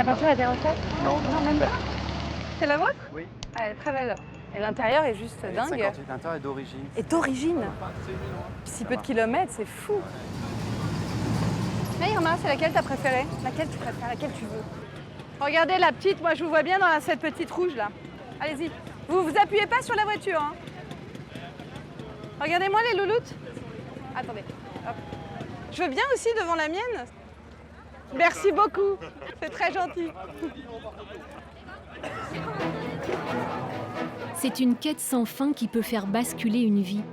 La peinture a été refaite? Non. Non, même pas. C'est la vôtre? Oui. Ah, elle est très belle. Et l'intérieur est juste dingue. 58 l'intérieur est d'origine. Et d'origine. Si peu de kilomètres, c'est fou. Mais Irma, c'est laquelle t'as préférée? Laquelle tu préfères? Laquelle tu veux? Regardez la petite, moi je vous vois bien dans cette petite rouge là. Allez-y. Vous vous appuyez pas sur la voiture. Hein. Regardez-moi les louloutes. Attendez. Hop. Je veux bien aussi devant la mienne. Merci beaucoup. C'est très gentil. C'est une quête sans fin qui peut faire basculer une vie.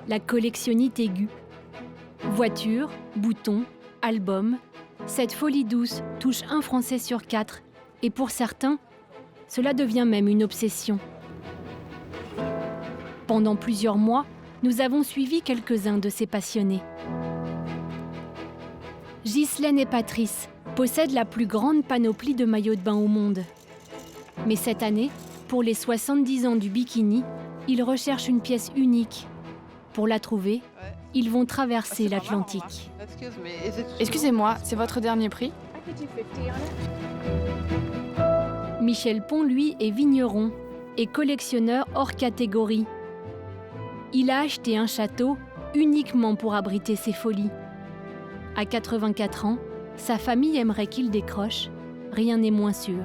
La collectionnite aiguë. Voitures, boutons, albums, cette folie douce touche un Français sur 4 et pour certains, cela devient même une obsession. Pendant plusieurs mois, nous avons suivi quelques-uns de ces passionnés. Ghislaine et Patrice possèdent la plus grande panoplie de maillots de bain au monde. Mais cette année, pour les 70 ans du bikini, ils recherchent une pièce unique. Pour la trouver, ils vont traverser l'Atlantique. Excusez-moi, c'est votre dernier prix? Michel Pont, lui, est vigneron et collectionneur hors catégorie. Il a acheté un château uniquement pour abriter ses folies. À 84 ans, sa famille aimerait qu'il décroche, rien n'est moins sûr.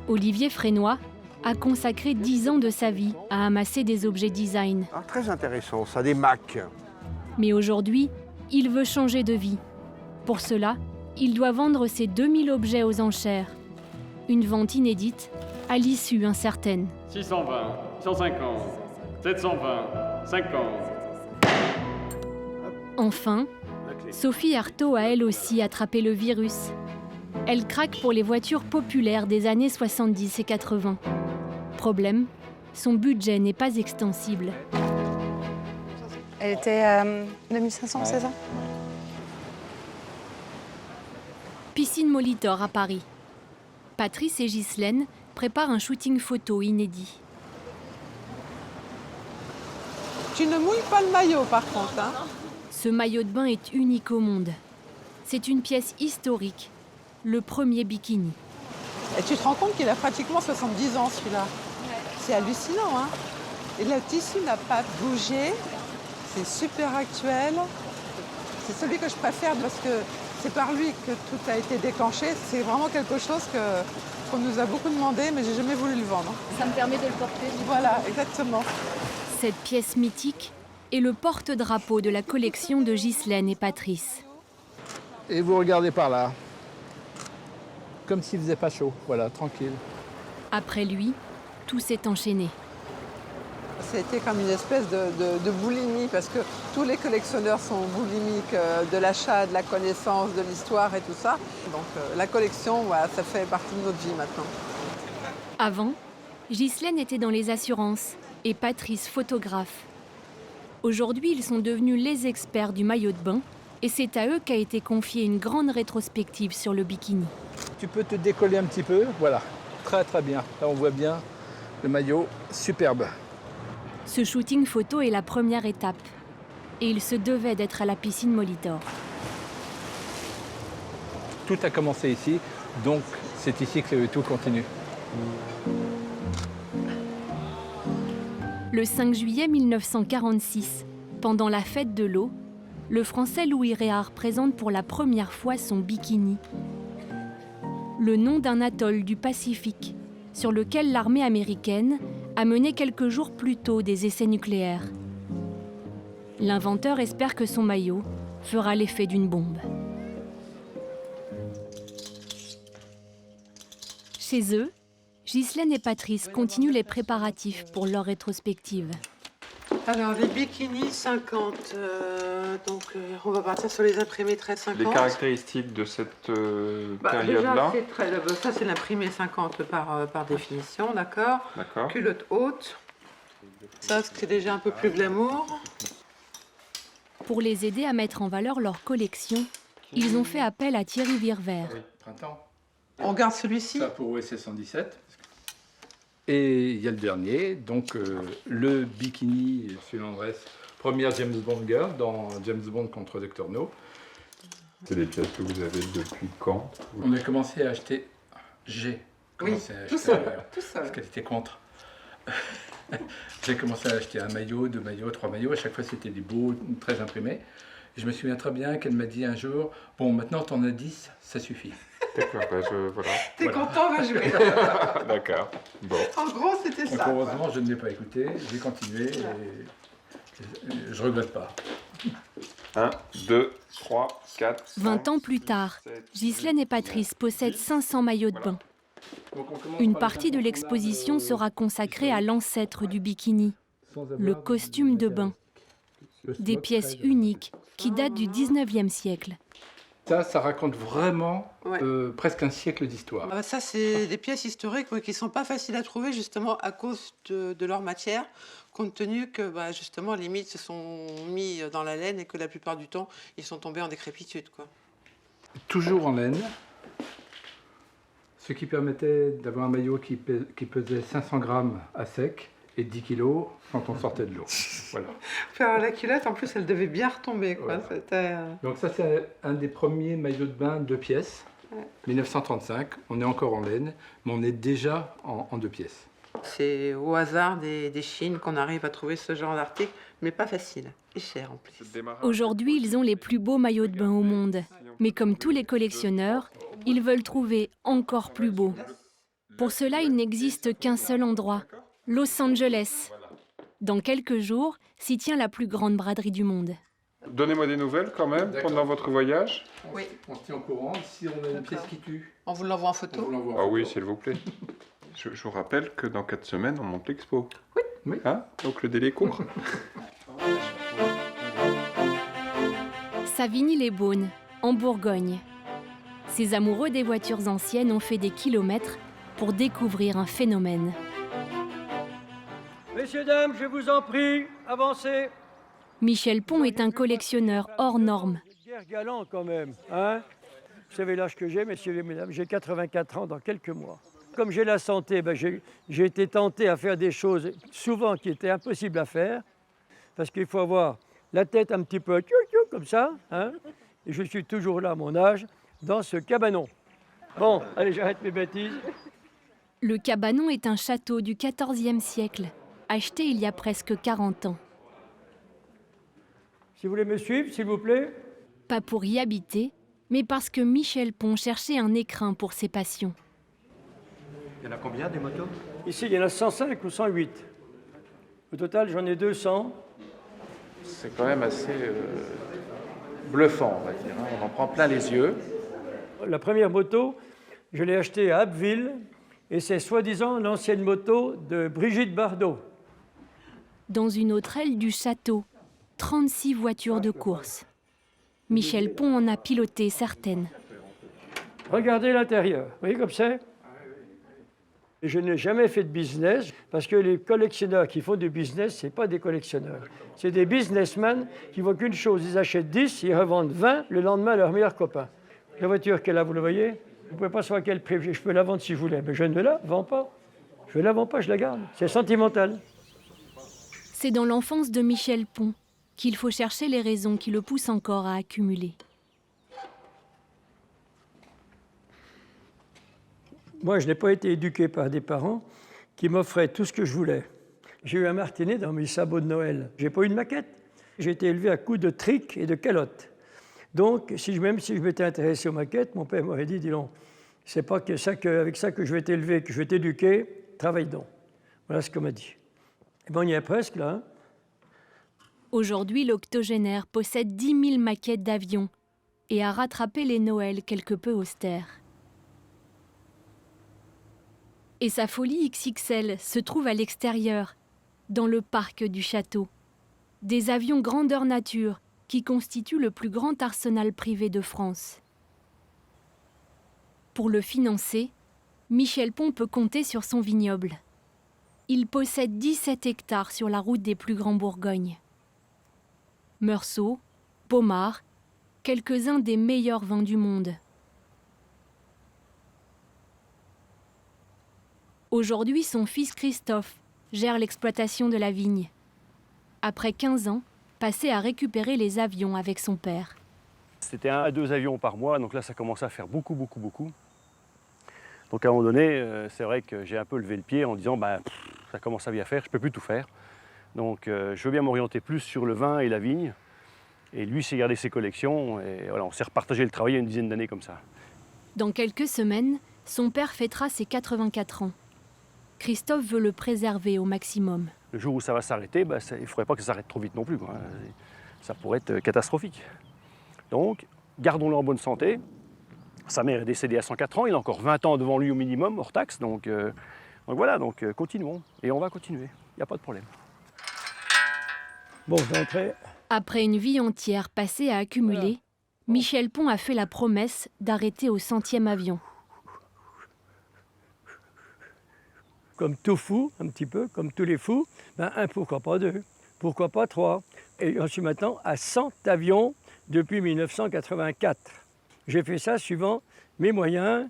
Olivier Frénois a consacré 10 ans de sa vie à amasser des objets design. Ah, très intéressant, ça, des Macs. Mais aujourd'hui, il veut changer de vie. Pour cela, il doit vendre ses 2000 objets aux enchères. Une vente inédite, à l'issue incertaine. 620, 150, 720, 50. Enfin, Sophie Artaud a elle aussi attrapé le virus. Elle craque pour les voitures populaires des années 70 et 80. Problème, son budget n'est pas extensible. Elle était 2500, c'est ça? Piscine Molitor à Paris. Patrice et Ghislaine préparent un shooting photo inédit. Tu ne mouilles pas le maillot par contre, hein? Ce maillot de bain est unique au monde. C'est une pièce historique, le premier bikini. Et tu te rends compte qu'il a pratiquement 70 ans celui-là. C'est hallucinant, hein? Et le tissu n'a pas bougé. C'est super actuel. C'est celui que je préfère parce que c'est par lui que tout a été déclenché. C'est vraiment quelque chose qu'on nous a beaucoup demandé, mais j'ai jamais voulu le vendre. Ça me permet de le porter. Voilà, exactement. Cette pièce mythique est le porte-drapeau de la collection de Ghislaine et Patrice. Et vous regardez par là. Comme s'il faisait pas chaud, voilà, tranquille. Après lui, tout s'est enchaîné. C'était comme une espèce de boulimie, parce que tous les collectionneurs sont boulimiques de l'achat, de la connaissance, de l'histoire et tout ça. Donc la collection, voilà, ça fait partie de notre vie maintenant. Avant, Ghislaine était dans les assurances et Patrice photographe. Aujourd'hui, ils sont devenus les experts du maillot de bain et c'est à eux qu'a été confiée une grande rétrospective sur le bikini. Tu peux te décoller un petit peu, voilà, très très bien. Là on voit bien le maillot, superbe. Ce shooting photo est la première étape et il se devait d'être à la piscine Molitor. Tout a commencé ici, donc c'est ici que tout continue. Le 5 juillet 1946, pendant la fête de l'eau, le Français Louis Réard présente pour la première fois son bikini. Le nom d'un atoll du Pacifique, sur lequel l'armée américaine a mené quelques jours plus tôt des essais nucléaires. L'inventeur espère que son maillot fera l'effet d'une bombe. Chez eux, Ghislaine et Patrice continuent les préparatifs pour leur rétrospective. Alors, les bikinis 50, on va partir sur les imprimés 13-50. Les caractéristiques de cette période-là. Ça, c'est l'imprimé 50 par définition, d'accord. D'accord. Culotte haute. Ça, c'est déjà un peu plus glamour. Pour les aider à mettre en valeur leur collection, ils ont fait appel à Thierry Virver. Oui, printemps. On garde celui-ci. Ça pour OSS 117. Et il y a le dernier, donc le bikini Phil Andress, première James Bond girl dans James Bond contre Dr No. C'est des pièces que vous avez depuis quand? On a commencé à acheter... J'ai commencé à acheter... tout seul. Parce qu'elle était contre. J'ai commencé à acheter un maillot, 2 maillots, 3 maillots. À chaque fois, c'était des beaux, très imprimés. Et je me souviens très bien qu'elle m'a dit un jour, bon, maintenant, t'en as 10, ça suffit. D'accord, voilà. T'es content, va jouer. D'accord. Bon. En gros, c'était Donc, ça. heureusement, je ne l'ai pas écouté. J'ai continué et je regrette pas. 1, 2, 3, 4, 5, 20 ans plus tard, 7, Ghislaine et Patrice possèdent 500 maillots de bain. Donc, on commence Une par partie les de incontournables, l'exposition sera consacrée à l'ancêtre du bikini, sans avoir le costume de bain. Le Des smock pièces très- uniques qui datent du 19e siècle. Ça raconte vraiment Ouais. presque un siècle d'histoire. Ah, ça, c'est des pièces historiques qui ne sont pas faciles à trouver justement à cause de leur matière, compte tenu que justement les mythes se sont mis dans la laine et que la plupart du temps, ils sont tombés en décrépitude, quoi. Toujours en laine, ce qui permettait d'avoir un maillot qui pesait 500 grammes à sec et 10 kilos quand on sortait de l'eau. Voilà. Faire la culotte, en plus, elle devait bien retomber, quoi. Voilà. C'était, Donc ça, c'est un des premiers maillots de bain 2 pièces, Ouais. 1935. On est encore en laine, mais on est déjà en 2 pièces. C'est au hasard des Chines qu'on arrive à trouver ce genre d'article, mais pas facile et cher en plus. Aujourd'hui, ils ont les plus beaux maillots de bain au monde. Mais comme tous les collectionneurs, ils veulent trouver encore plus beau. Pour cela, il n'existe qu'un seul endroit, Los Angeles. Dans quelques jours, s'y tient la plus grande braderie du monde. Donnez-moi des nouvelles quand même D'accord. pendant votre voyage. Oui, On se tient au courant. Si on a une D'accord. pièce qui tue, on vous l'envoie en on photo. vous l'envoie. en Ah photo. oui, s'il vous plaît. Je vous rappelle que dans 4 semaines, on monte l'expo. Oui. Hein? Donc le délai est court. Savigny-les-Beaunes, en Bourgogne. Ces amoureux des voitures anciennes ont fait des kilomètres pour découvrir un phénomène. Messieurs, dames, je vous en prie, avancez. Michel Pont est un collectionneur hors norme. Vous êtes guère galant quand même, hein? Vous savez l'âge que j'ai, messieurs et mesdames, j'ai 84 ans dans quelques mois. Comme j'ai la santé, j'ai été tenté à faire des choses souvent qui étaient impossibles à faire, parce qu'il faut avoir la tête un petit peu comme ça, hein? Et je suis toujours là, à mon âge, dans ce cabanon. Bon, allez, j'arrête mes bêtises. Le cabanon est un château du XIVe siècle, acheté il y a presque 40 ans. Si vous voulez me suivre, s'il vous plaît. Pas pour y habiter, mais parce que Michel Pont cherchait un écrin pour ses passions. Il y en a combien des motos? Ici, il y en a 105 ou 108. Au total, j'en ai 200. C'est quand même assez bluffant, on va dire. Hein. On en prend plein les yeux. La première moto, je l'ai achetée à Abbeville, et c'est soi-disant l'ancienne moto de Brigitte Bardot. Dans une autre aile du château, 36 voitures de course. Michel Pont en a piloté certaines. Regardez l'intérieur, vous voyez comme c'est? Et je n'ai jamais fait de business, parce que les collectionneurs qui font du business, ce n'est pas des collectionneurs. C'est des businessmen qui voient qu'une chose, ils achètent 10, ils revendent 20, le lendemain, leur meilleur copain. La voiture qu'elle a, vous le voyez? Vous ne pouvez pas savoir quel prix, je peux la vendre si je voulais, mais je ne la vends pas. Je ne la vends pas, je la garde. C'est sentimental. C'est dans l'enfance de Michel Pont qu'il faut chercher les raisons qui le poussent encore à accumuler. Moi, je n'ai pas été éduqué par des parents qui m'offraient tout ce que je voulais. J'ai eu un martinet dans mes sabots de Noël. Je n'ai pas eu de maquette. J'ai été élevé à coups de triques et de calottes. Donc, même si je m'étais intéressé aux maquettes, mon père m'aurait dit, dis donc, c'est pas avec ça que je vais t'élever, que je vais t'éduquer, travaille donc. Voilà ce qu'on m'a dit. Et bien, on y est presque, là. Hein. Aujourd'hui, l'octogénaire possède 10 000 maquettes d'avions et a rattrapé les Noëls quelque peu austères. Et sa folie XXL se trouve à l'extérieur, dans le parc du château. Des avions grandeur nature qui constituent le plus grand arsenal privé de France. Pour le financer, Michel Pont peut compter sur son vignoble. Il possède 17 hectares sur la route des plus grands Bourgognes. Meursault, Pommard, quelques-uns des meilleurs vins du monde. Aujourd'hui, son fils Christophe gère l'exploitation de la vigne. Après 15 ans, passé à récupérer les avions avec son père. C'était 1 à 2 avions par mois, donc là ça commençait à faire beaucoup. Donc à un moment donné, c'est vrai que j'ai un peu levé le pied en disant ça commence à bien faire, je ne peux plus tout faire. Donc je veux bien m'orienter plus sur le vin et la vigne. Et lui s'est gardé ses collections et voilà, on s'est repartagé le travail il y a une dizaine d'années comme ça. Dans quelques semaines, son père fêtera ses 84 ans. Christophe veut le préserver au maximum. Le jour où ça va s'arrêter, il ne faudrait pas que ça s'arrête trop vite non plus, quoi. Ça pourrait être catastrophique. Donc, gardons-le en bonne santé. Sa mère est décédée à 104 ans, il a encore 20 ans devant lui au minimum, hors taxe. Donc voilà, continuons. Et on va continuer, il n'y a pas de problème. Bon, d'entrée. Après une vie entière passée à accumuler, Michel Pons a fait la promesse d'arrêter au 100e avion. Comme tout fou, un petit peu, comme tous les fous, pourquoi pas 2, pourquoi pas 3. Et j'en suis maintenant à 100 avions depuis 1984. J'ai fait ça suivant mes moyens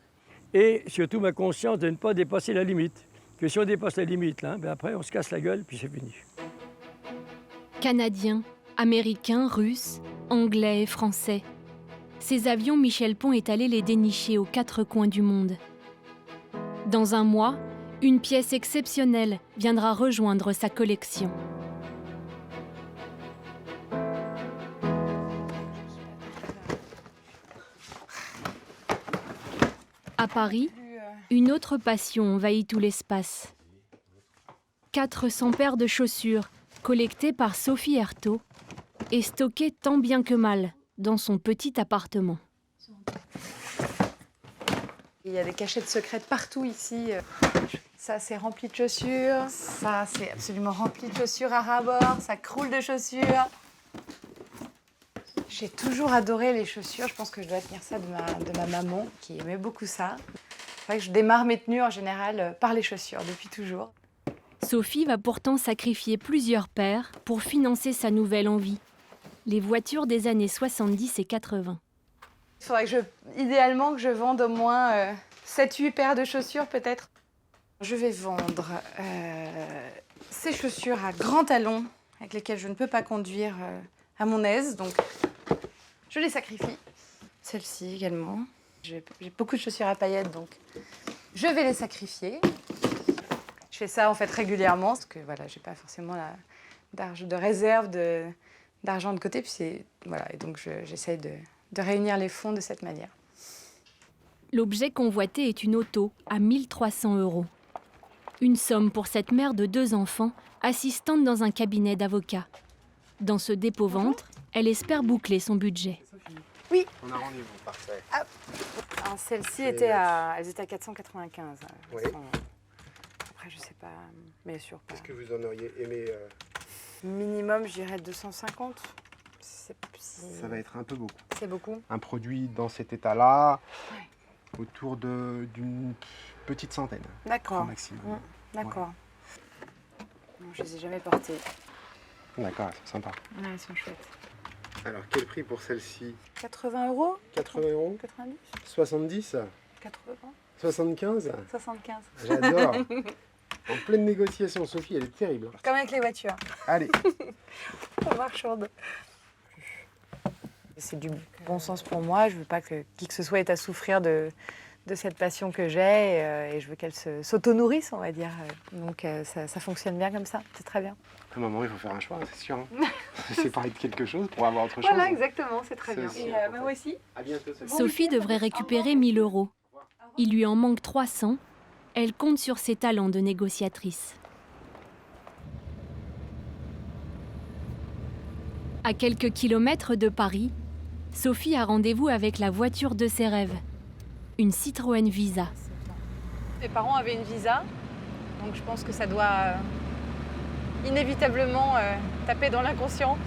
et surtout ma conscience de ne pas dépasser la limite. Que si on dépasse la limite, là, après on se casse la gueule, puis c'est fini. Canadiens, Américains, Russes, Anglais et Français. Ces avions, Michel Pons est allé les dénicher aux 4 coins du monde. Dans un mois, une pièce exceptionnelle viendra rejoindre sa collection. À Paris, une autre passion envahit tout l'espace. 400 paires de chaussures collectées par Sophie Ertaud et stockées tant bien que mal dans son petit appartement. Il y a des cachettes secrètes partout ici. Ça, c'est rempli de chaussures. Ça, c'est absolument rempli de chaussures à ras-bord. Ça croule de chaussures. J'ai toujours adoré les chaussures. Je pense que je dois tenir ça de ma maman, qui aimait beaucoup ça. C'est vrai que je démarre mes tenues en général par les chaussures, depuis toujours. Sophie va pourtant sacrifier plusieurs paires pour financer sa nouvelle envie. Les voitures des années 70 et 80. Il faudrait idéalement que je vende au moins 7-8 paires de chaussures peut-être. Je vais vendre ces chaussures à grands talons avec lesquelles je ne peux pas conduire à mon aise. Donc je les sacrifie. Celle-ci également. J'ai beaucoup de chaussures à paillettes donc je vais les sacrifier. Je fais ça en fait régulièrement parce que voilà, j'ai pas forcément de réserve d'argent de côté. Puis voilà, et donc j'essaye de réunir les fonds de cette manière. L'objet convoité est une auto à 1 300 €. Une somme pour cette mère de 2 enfants, assistante dans un cabinet d'avocats. Dans ce dépôt-ventre, elle espère boucler son budget. Oui. On a rendez-vous, parfait. Celles-ci étaient à 495. Oui. Après, je sais pas, mais sûr pas. Est-ce que vous en auriez aimé Minimum, je dirais 250. Ça va être un peu beaucoup. C'est beaucoup. Un produit dans cet état-là, autour d'une petite centaine. D'accord. Maximum. D'accord. Non, je les ai jamais portées. D'accord, c'est sympa. Ouais, elles sont chouettes. Alors, quel prix pour celle-ci? 80 €. 80 €. 90. 70. 80. 75. 75. J'adore. En pleine négociation, Sophie, elle est terrible. Comme avec les voitures. Allez. On marchande. C'est du bon sens pour moi. Je veux pas que qui que ce soit ait à souffrir de cette passion que j'ai et je veux qu'elle s'auto-nourrisse, on va dire. Donc ça fonctionne bien comme ça. C'est très bien. À un moment, il faut faire un choix, c'est sûr. Hein. Séparer de quelque chose pour avoir autre chose. Voilà, exactement. C'est très bien. Et moi aussi. À bientôt, Sophie. Sophie devrait récupérer 1 000 €. Il lui en manque 300. Elle compte sur ses talents de négociatrice. À quelques kilomètres de Paris, Sophie a rendez-vous avec la voiture de ses rêves, une Citroën Visa. Mes parents avaient une Visa, donc je pense que ça doit inévitablement taper dans l'inconscient.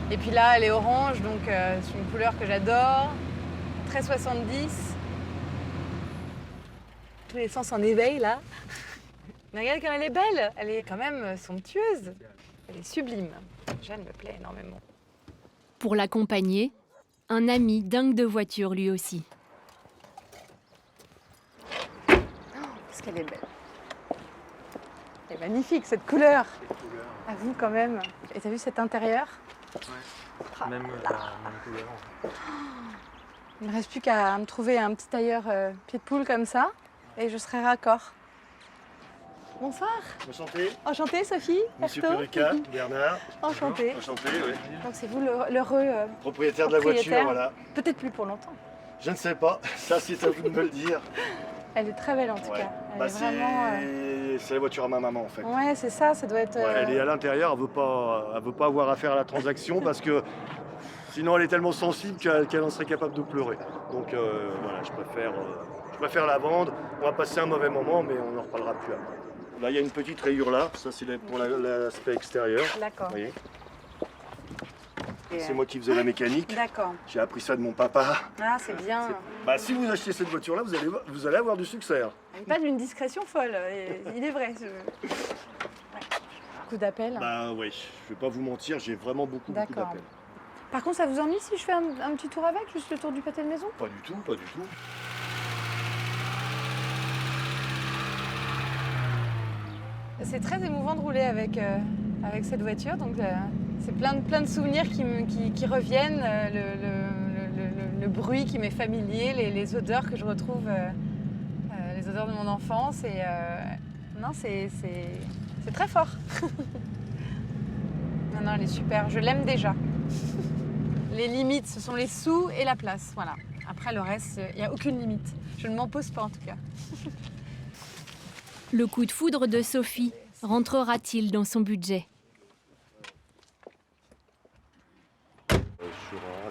Et puis là, elle est orange, donc c'est une couleur que j'adore, très 70. Tous les sens en éveil, là. Mais regarde comme elle est belle, elle est quand même somptueuse. Elle est sublime. Jeanne me plaît énormément. Pour l'accompagner, un ami dingue de voiture lui aussi. Oh, qu'est-ce qu'elle est belle. Elle est magnifique, cette couleur. À vous, quand même. Et t'as vu cet intérieur? Ouais. Même couleur. Il ne me reste plus qu'à me trouver un petit tailleur pied de poule comme ça et je serai raccord. Bonsoir. Enchanté. Enchantée, Sophie. Monsieur Berthaud. Purica, Bernard. Enchantée. Enchanté, oui. Donc c'est vous l'heureux Propriétaire de la voiture, voilà. Peut-être plus pour longtemps. Je ne sais pas, ça c'est à vous de me le dire. Elle est très belle en tout cas. Elle est vraiment. C'est la voiture à ma maman en fait. Ouais, c'est ça, ça doit être. Elle est à l'intérieur, elle veut pas avoir affaire à la transaction parce que sinon elle est tellement sensible qu'elle en serait capable de pleurer. Donc voilà, je préfère la vendre. On va passer un mauvais moment, mais on n'en reparlera plus après. Là, il y a une petite rayure là, ça c'est pour l'aspect extérieur. D'accord. Vous voyez. C'est moi qui faisais la mécanique. D'accord. J'ai appris ça de mon papa. Ah, c'est bien. Si vous achetez cette voiture-là, vous allez avoir du succès. Hein. Pas d'une discrétion folle, il est vrai. Beaucoup d'appels. Oui, je vais pas vous mentir, j'ai vraiment beaucoup d'appels. Par contre, ça vous ennuie si je fais un petit tour avec, juste le tour du pâté de maison? Pas du tout, pas du tout. C'est très émouvant de rouler avec cette voiture, donc c'est plein de souvenirs qui reviennent, le bruit qui m'est familier, les odeurs que je retrouve, les odeurs de mon enfance, et non, c'est très fort. Non, elle est super, je l'aime déjà. Les limites, ce sont les sous et la place, voilà. Après le reste, il n'y a aucune limite. Je ne m'en pose pas en tout cas. Le coup de foudre de Sophie rentrera-t-il dans son budget?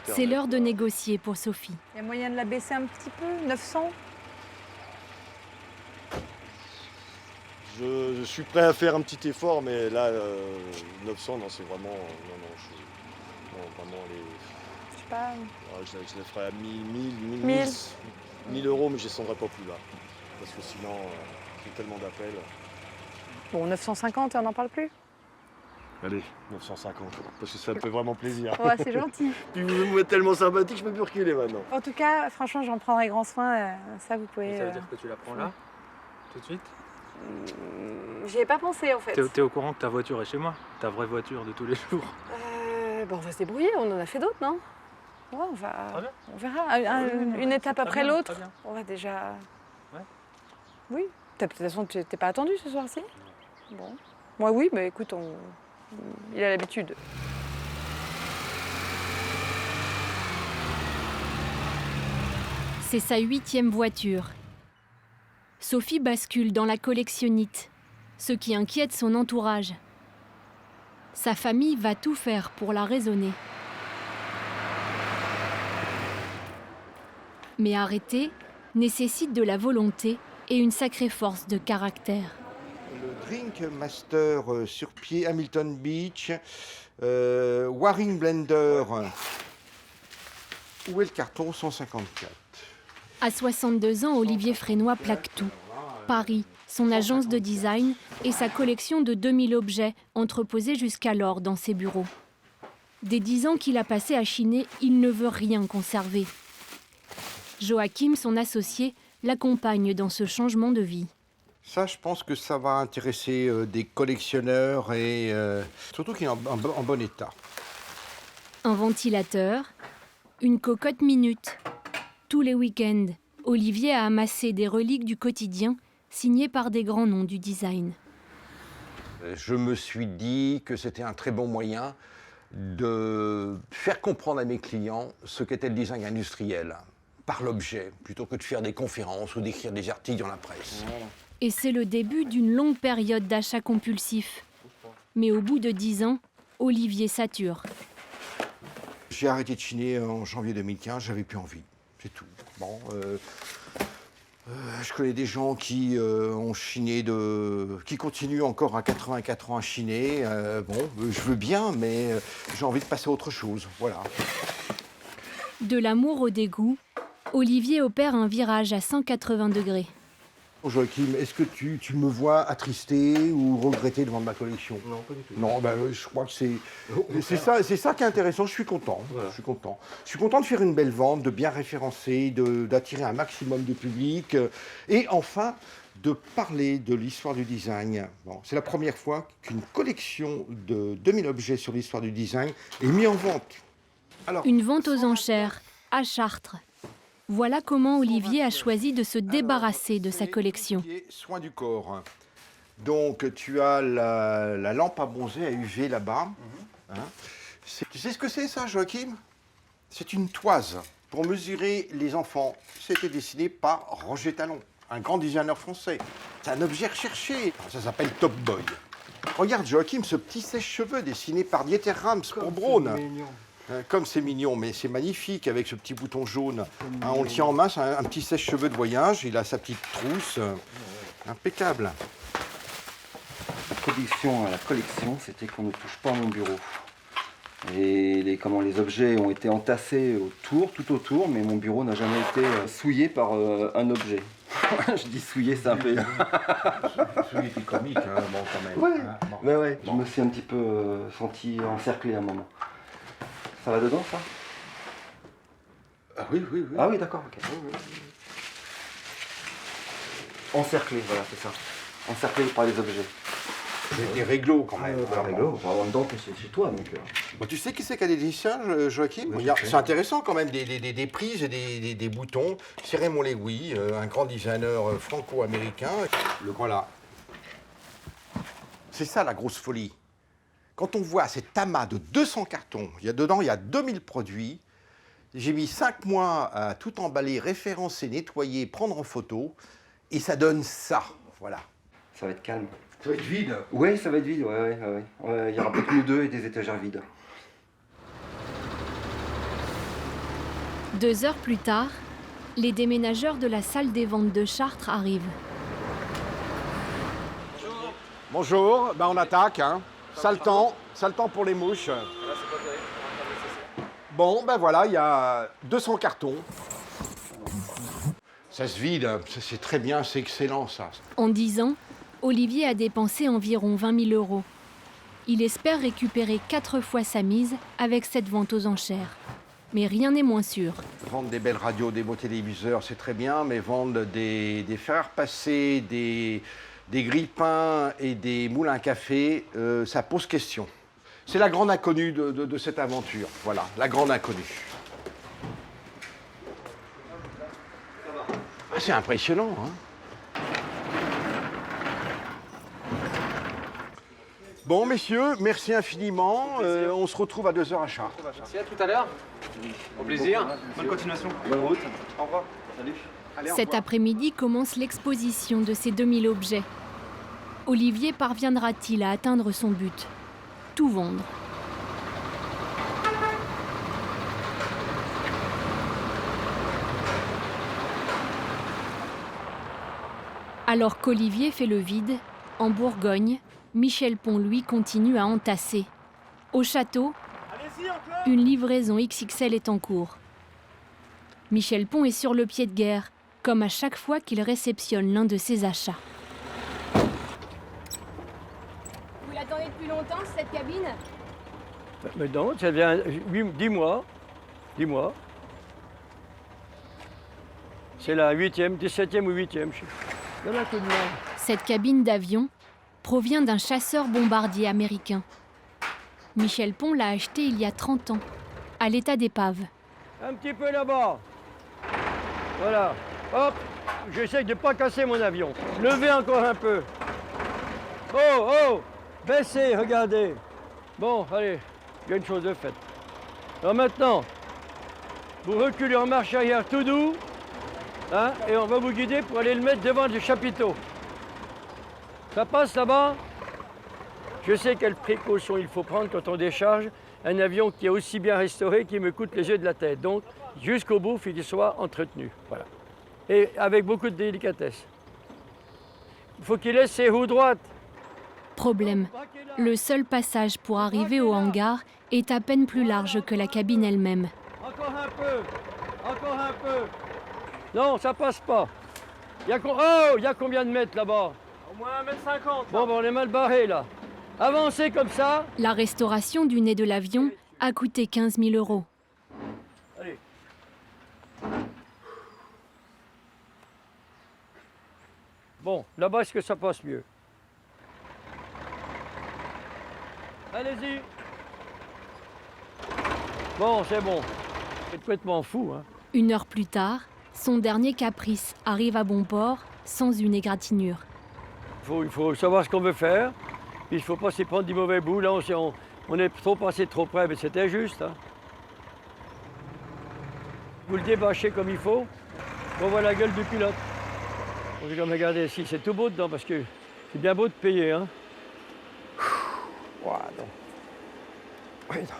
C'est l'heure de négocier pour Sophie. Il y a moyen de la baisser un petit peu, 900? Je suis prêt à faire un petit effort, mais là, 900, non, c'est vraiment... vraiment les... Je sais pas... je les ferai à 1000 euros, mais je ne descendrai pas plus bas. Parce que sinon, j'ai tellement d'appels. Bon, 950 et on n'en parle plus? Allez, 950, parce que ça me fait vraiment plaisir. Ouais, c'est gentil. Puis vous êtes tellement sympathique, je peux plus reculer maintenant. En tout cas, franchement, j'en prendrai grand soin. Ça, vous pouvez... Ça veut dire que tu la prends là, tout de suite? J'y ai pas pensé, en fait. T'es au courant que ta voiture est chez moi? Ta vraie voiture de tous les jours? On va se débrouiller, on en a fait d'autres, non? Ouais, on verra. Une étape après l'autre. On va déjà... Ouais. Oui. De toute façon, tu t'es pas attendu ce soir-ci? Bon. Moi, oui, mais écoute, il a l'habitude. C'est sa 8e voiture. Sophie bascule dans la collectionnite, ce qui inquiète son entourage. Sa famille va tout faire pour la raisonner. Mais arrêter nécessite de la volonté et une sacrée force de caractère. Le Drink Master sur pied, Hamilton Beach, Waring Blender. Où est le carton 154? À 62 ans, Olivier Frénois plaque tout. Paris, son agence de design et sa collection de 2000 objets entreposés jusqu'alors dans ses bureaux. Des 10 ans qu'il a passés à chiner, il ne veut rien conserver. Joachim, son associé, l'accompagne dans ce changement de vie. Ça, je pense que ça va intéresser des collectionneurs et surtout qu'il est en bon état. Un ventilateur, une cocotte minute. Tous les week-ends, Olivier a amassé des reliques du quotidien signées par des grands noms du design. Je me suis dit que c'était un très bon moyen de faire comprendre à mes clients ce qu'était le design industriel par l'objet, plutôt que de faire des conférences ou d'écrire des articles dans la presse. Et c'est le début d'une longue période d'achat compulsif. Mais au bout de 10 ans, Olivier sature. J'ai arrêté de chiner en janvier 2015, j'avais plus envie, c'est tout. Bon, je connais des gens qui ont chiné qui continuent encore à 84 ans à chiner. Je veux bien, mais j'ai envie de passer à autre chose, voilà. De l'amour au dégoût, Olivier opère un virage à 180 degrés. Joachim, est-ce que tu me vois attristé ou regretté devant ma collection? Non, pas du tout. Non, je crois que c'est ça qui est intéressant. Je suis content. Voilà. Je suis content. Je suis content de faire une belle vente, de bien référencer, d'attirer un maximum de public et enfin de parler de l'histoire du design. Bon, c'est la première fois qu'une collection de 2000 objets sur l'histoire du design est mise en vente. Une vente aux enchères, à Chartres. Voilà comment Olivier a choisi de se débarrasser de sa collection. Soins du corps. Donc, tu as la lampe à bronzer à UV là-bas. Hein. Tu sais ce que c'est, ça, Joachim? C'est une toise pour mesurer les enfants. C'était dessiné par Roger Talon, un grand designer français. C'est un objet recherché. Ça s'appelle Top Boy. Regarde, Joachim, ce petit sèche-cheveux dessiné par Dieter Rams pour Braun. Comme c'est mignon, mais c'est magnifique avec ce petit bouton jaune. Hein, on le tient en main, c'est un petit sèche-cheveux de voyage. Il a sa petite trousse. Impeccable. La condition à la collection, c'était qu'on ne touche pas à mon bureau. Et les objets ont été entassés tout autour, mais mon bureau n'a jamais été souillé par un objet. Je dis souillé, c'est un peu... Souillé, c'est comique, hein, bon, quand même. Ouais, hein, bon. ouais. Je me suis un petit peu senti encerclé à un moment. Ça va dedans, ça? Ah oui. Ah oui, d'accord, ok. Encerclé, voilà, c'est ça. Encerclé par les objets. C'est des réglos, quand même. Des réglos, on va avoir dedans que c'est chez toi, donc... Bon, tu sais qui c'est qui a des dessins, Joachim? C'est intéressant, quand même, des prises et des boutons. C'est Raymond Lewy, un grand designer franco-américain. Voilà. C'est ça, la grosse folie. Quand on voit cet amas de 200 cartons, dedans, il y a 2000 produits. J'ai mis 5 mois à tout emballer, référencer, nettoyer, prendre en photo. Et ça donne ça, voilà. Ça va être calme. Ça va être vide? Oui, ça va être vide, ouais. Il y aura peut-être nous deux et des étagères vides. 2 heures plus tard, les déménageurs de la salle des ventes de Chartres arrivent. Bonjour, on attaque, hein. Sale temps pour les mouches. Bon, voilà, il y a 200 cartons. Ça se vide, c'est très bien, c'est excellent, ça. En 10 ans, Olivier a dépensé environ 20 000 €. Il espère récupérer 4 fois sa mise avec cette vente aux enchères. Mais rien n'est moins sûr. Vendre des belles radios, des beaux téléviseurs, c'est très bien, mais vendre des fers à repasser, des grille-pains et des moules à café, ça pose question. C'est la grande inconnue de cette aventure. Voilà, la grande inconnue. Ah, c'est impressionnant, hein. Bon, messieurs, merci infiniment. On se retrouve à 2 h à Chartres. Merci, à tout à l'heure. Au plaisir. Bonne continuation. Bonne route. Au revoir. Salut. Allez, au Cet revoir. après-midi commence l'exposition de ces 2000 objets. Olivier parviendra-t-il à atteindre son but? Tout vendre. Alors qu'Olivier fait le vide, en Bourgogne, Michel Pon, lui, continue à entasser. Au château, une livraison XXL est en cours. Michel Pon est sur le pied de guerre, comme à chaque fois qu'il réceptionne l'un de ses achats. Vous l'attendez depuis longtemps, cette cabine? Mais non, ça vient 10 mois. 10 mois. C'est la 8e, 17e ou 8e. Donne un coup de main. Cette cabine d'avion provient d'un chasseur-bombardier américain. Michel Pon l'a achetée il y a 30 ans, à l'état d'épave. Un petit peu là-bas. Voilà. Hop, j'essaie de ne pas casser mon avion. Levez encore un peu. Oh, baissez, regardez. Bon, allez, il y a une chose de faite. Alors maintenant, vous reculez en marche arrière tout doux, hein, et on va vous guider pour aller le mettre devant le chapiteau. Ça passe là-bas? Je sais quelles précautions il faut prendre quand on décharge un avion qui est aussi bien restauré qu'il me coûte les yeux de la tête. Donc, jusqu'au bout, il faut qu'il soit entretenu. Voilà. Et avec beaucoup de délicatesse. Il faut qu'il laisse ses roues droites. Problème. Le seul passage pour arriver au hangar est à peine plus large que la cabine elle-même. Encore un peu. Encore un peu. Non, ça passe pas. Il y a combien de mètres là-bas? Au moins 1,50 m. Bon, on est mal barré là. Avancez comme ça. La restauration du nez de l'avion a coûté 15 000 €. Allez. Bon, là-bas, est-ce que ça passe mieux? Allez-y. Bon, c'est bon. C'est complètement fou, hein. 1 heure plus tard, son dernier caprice arrive à bon port sans une égratignure. Il faut savoir ce qu'on veut faire. Puis il ne faut pas s'y prendre du mauvais bout. Là, on est trop passé trop près, mais c'était juste. Hein. Vous le débâchez comme il faut. On voit la gueule du pilote. On va regarder ici, c'est tout beau dedans parce que c'est bien beau de payer. Hein. Ouah, non. Oui, non.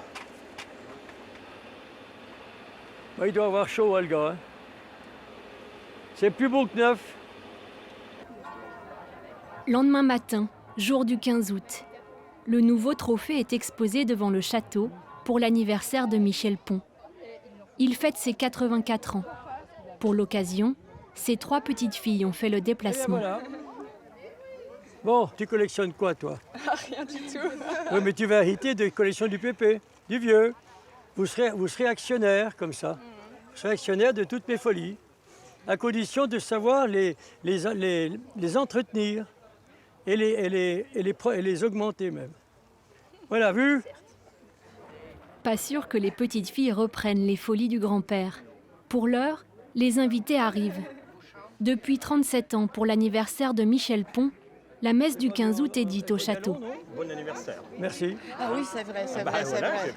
Il doit avoir chaud, hein, le gars. Hein. C'est plus beau que neuf. Lendemain matin, jour du 15 août, le nouveau trophée est exposé devant le château pour l'anniversaire de Michel Pons. Il fête ses 84 ans. Pour l'occasion, ses 3 petites filles ont fait le déplacement. Voilà. Bon, tu collectionnes quoi, toi? Rien du tout. Oui, mais tu vas hériter de collection du pépé, du vieux. Vous serez actionnaire, comme ça. Vous serez actionnaire de toutes mes folies, à condition de savoir les entretenir et les augmenter même. Voilà, vu? Pas sûr que les petites filles reprennent les folies du grand-père. Pour l'heure, les invités arrivent. Depuis 37 ans, pour l'anniversaire de Michel Pons, la messe du 15 août est dite au château. Bon anniversaire. Merci. Ah oui, c'est vrai, c'est vrai, c'est vrai.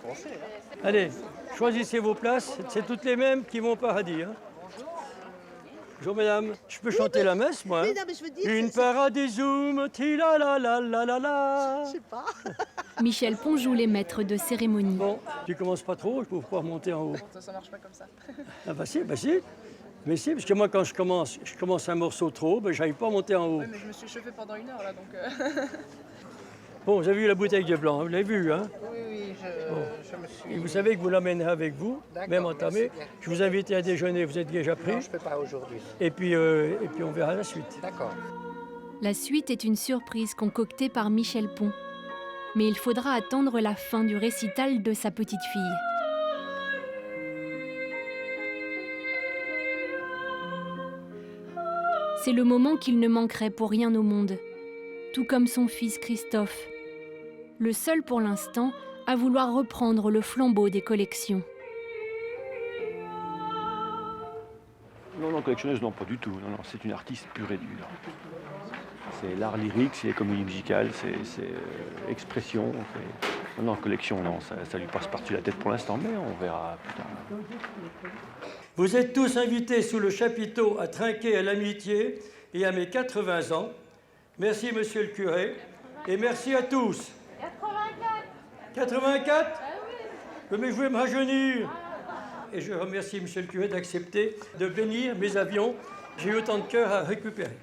Allez, choisissez vos places. C'est toutes les mêmes qui vont au paradis. Hein. Bonjour, mesdames. Je peux chanter la messe, moi. Oui, non, mais je veux dire, Une paradisum, ti la la la la la la. Je sais pas. Michel Pons joue les maîtres de cérémonie. Bon, tu commences pas trop, je peux pouvoir monter en haut. Ça marche pas comme ça. Ah bah si, bah si. Mais si, parce que moi quand je commence un morceau trop haut, ben j'arrive pas à monter en haut. Oui, mais je me suis chauffé pendant 1 heure là, donc... Bon, vous avez vu la bouteille de blanc, vous l'avez vu, hein? Oui, je me suis... Et vous savez que vous l'amènerez avec vous, même entamé. Je vous invite à déjeuner, vous êtes déjà pris. Non, je ne peux pas aujourd'hui. Et puis on verra la suite. D'accord. La suite est une surprise concoctée par Michel Pons. Mais il faudra attendre la fin du récital de sa petite fille. C'est le moment qu'il ne manquerait pour rien au monde, tout comme son fils Christophe, le seul pour l'instant à vouloir reprendre le flambeau des collections. Non, collectionneuse, non, pas du tout. Non, c'est une artiste pure et dure. C'est l'art lyrique, c'est les comédies musicales, c'est expression. Non, collection, non, ça lui passe par-dessus la tête pour l'instant, mais on verra plus tard. Vous êtes tous invités sous le chapiteau à trinquer à l'amitié et à mes 80 ans. Merci, monsieur le curé, et merci à tous. 84 Mais je vais me rajeunir. Et je remercie monsieur le curé d'accepter de bénir mes avions. J'ai eu autant de cœur à récupérer.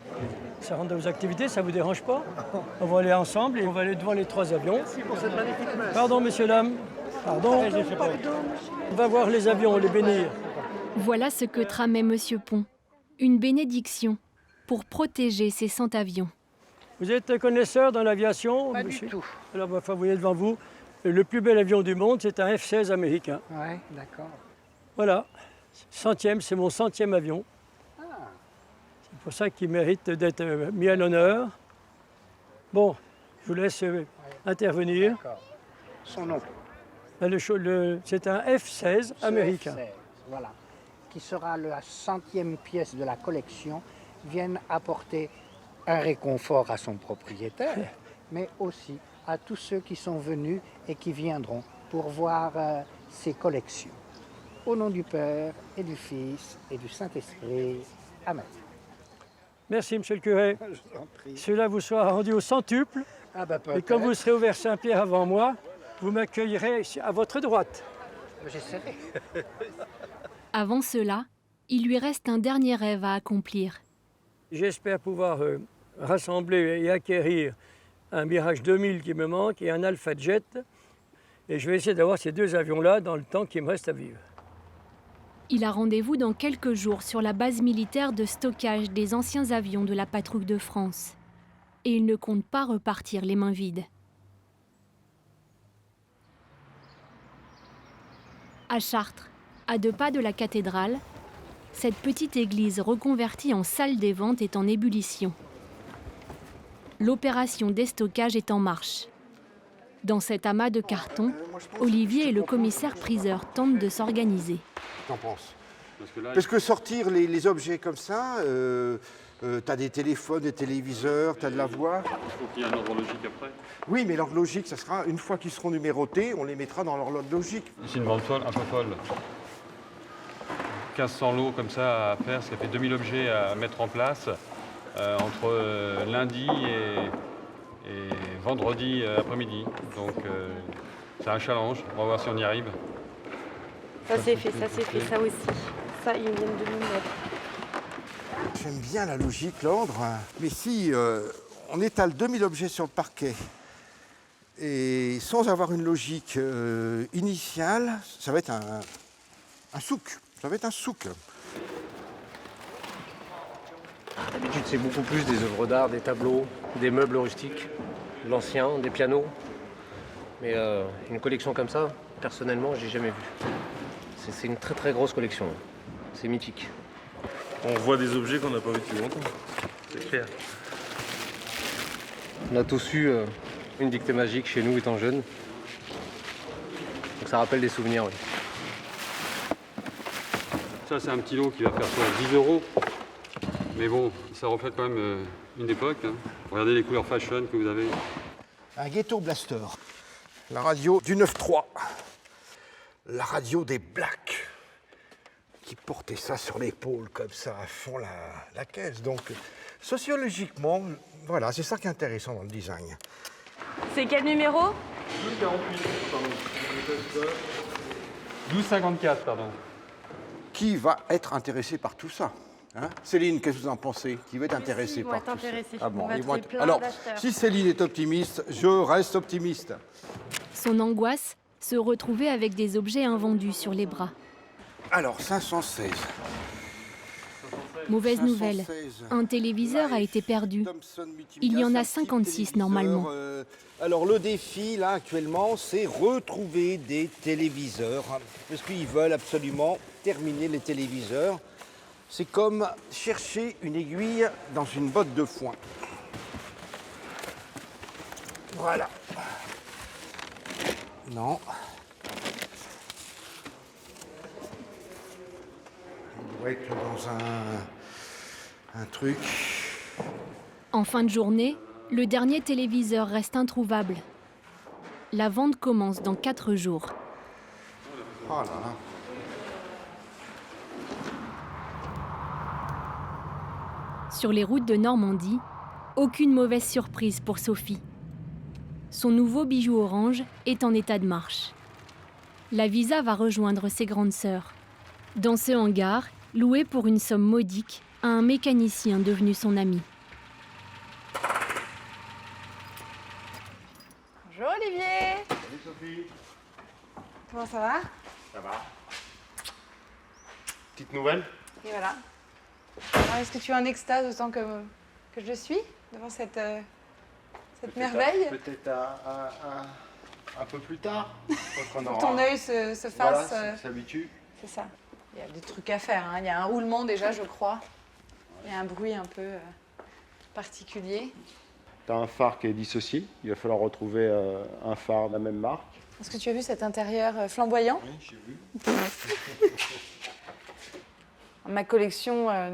Ça rentre dans vos activités, ça ne vous dérange pas? On va aller ensemble et on va aller devant les 3 avions. Merci pour cette magnifique messe. Pardon, messieurs, dames. Pardon. On va voir les avions, les bénir. Voilà ce que tramait Monsieur Pons. Une bénédiction pour protéger ses 100 avions. Vous êtes connaisseur dans l'aviation? Pas du tout. Alors, vous voyez devant vous, le plus bel avion du monde, c'est un F-16 américain. Oui, d'accord. Voilà, 100e, c'est mon 100e avion. C'est pour ça qu'il mérite d'être mis à l'honneur. Bon, je vous laisse intervenir. D'accord. Son nom? C'est un F-16 américain. F-16, voilà. Qui sera la 100e pièce de la collection, viennent apporter un réconfort à son propriétaire, mais aussi à tous ceux qui sont venus et qui viendront pour voir ses collections. Au nom du Père et du Fils et du Saint-Esprit. Amen. Merci, monsieur le curé. Je vous en prie. Cela vous sera rendu au centuple. Ah ben, et quand vous serez au vers Saint-Pierre avant moi, vous m'accueillerez à votre droite. J'essaierai. Avant cela, il lui reste un dernier rêve à accomplir. J'espère pouvoir rassembler et acquérir un Mirage 2000 qui me manque et un Alpha Jet. Et je vais essayer d'avoir ces 2 avions-là dans le temps qui me reste à vivre. Il a rendez-vous dans quelques jours sur la base militaire de stockage des anciens avions de la patrouille de France. Et il ne compte pas repartir les mains vides. À Chartres, à 2 pas de la cathédrale, cette petite église reconvertie en salle des ventes est en ébullition. L'opération déstockage est en marche. Dans cet amas de carton, Olivier et le commissaire-priseur tentent de s'organiser. T'en penses? Parce que sortir les objets comme ça, t'as des téléphones, des téléviseurs, t'as de la voix. Il faut qu'il y ait un ordre logique après. Oui, mais l'ordre logique, ça sera, une fois qu'ils seront numérotés, on les mettra dans leur ordre logique. C'est une vente folle, un peu folle. 1500 lots comme ça à faire, ça fait 2000 objets à mettre en place entre lundi et vendredi après-midi. Donc c'est un challenge, on va voir si on y arrive. Ça c'est fait, ça aussi. Ça, ils viennent de nous mettre. J'aime bien la logique, l'ordre, mais si on étale 2000 objets sur le parquet et sans avoir une logique initiale, ça va être un souk. Ça va être un souk. D'habitude, c'est beaucoup plus des œuvres d'art, des tableaux, des meubles rustiques, de l'ancien, des pianos. Mais une collection comme ça, personnellement, je l'ai jamais vue. C'est une très très grosse collection. C'est mythique. On voit des objets qu'on n'a pas vus depuis longtemps. C'est clair. On a tous eu une dictée magique chez nous étant jeunes. Donc ça rappelle des souvenirs, oui. Ça, c'est un petit lot qui va faire quoi, 10 €. Mais bon, ça reflète quand même une époque. Hein. Regardez les couleurs fashion que vous avez. Un Ghetto Blaster. La radio du 9-3. La radio des Blacks. Qui portait ça sur l'épaule comme ça, à fond la caisse. Donc, sociologiquement, voilà, c'est ça qui est intéressant dans le design. C'est quel numéro? 1254, pardon. Qui va être intéressé par tout ça, hein? Céline, qu'est-ce que vous en pensez? Qui va être intéressé par tout ça? Ah bon, ils vont être... Alors, si Céline est optimiste, je reste optimiste. Son angoisse, se retrouver avec des objets invendus sur les bras. Alors, 516. Mauvaise nouvelle, un téléviseur a été perdu. Il y en a 56 normalement. Alors le défi, là, actuellement, c'est retrouver des téléviseurs. Parce qu'ils veulent absolument terminer les téléviseurs. C'est comme chercher une aiguille dans une botte de foin. Voilà. Non. On doit être dans un truc. En fin de journée, le dernier téléviseur reste introuvable. La vente commence dans 4 jours. Oh là là. Sur les routes de Normandie, aucune mauvaise surprise pour Sophie. Son nouveau bijou orange est en état de marche. La Visa va rejoindre ses grandes sœurs. Dans ce hangar, loué pour une somme modique à un mécanicien devenu son ami. Bonjour Olivier. Salut Sophie. Comment ça va? Ça va. Petite nouvelle? Et voilà. Alors, est-ce que tu es en extase autant que je le suis devant cette merveille? Peut-être un peu plus tard. Faut que ton œil se fasse... Voilà, s'habitue. C'est ça. Il y a des trucs à faire, hein. Il y a un roulement déjà, je crois. Il y a un bruit un peu particulier. Tu as un phare qui est dissocié. Il va falloir retrouver un phare de la même marque. Est-ce que tu as vu cet intérieur flamboyant? Oui, j'ai vu. Ma collection, à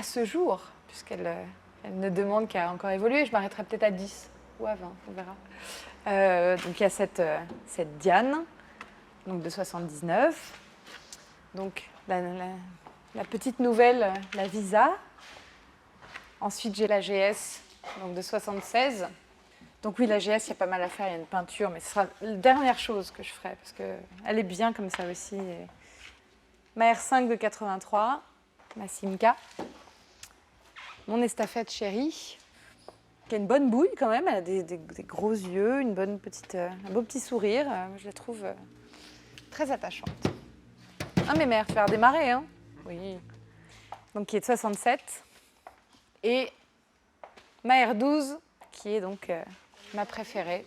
ce jour, puisqu'elle elle ne demande qu'à encore évoluer, je m'arrêterai peut-être à 10 ou à 20, on verra. Donc il y a cette Diane, donc de 79. Donc la petite nouvelle, la Visa. Ensuite j'ai la GS, donc de 76. Donc oui, la GS, il y a pas mal à faire, il y a une peinture, mais ce sera la dernière chose que je ferai, parce qu'elle est bien comme ça aussi. Et ma R5 de 83, ma Simca. Mon estafette chérie, qui a une bonne bouille quand même, elle a des gros yeux, une bonne petite, un beau petit sourire. Je la trouve très attachante. Ah mais mère, faire démarrer, hein? Oui. Donc qui est de 67. Et ma R12, qui est donc ma préférée.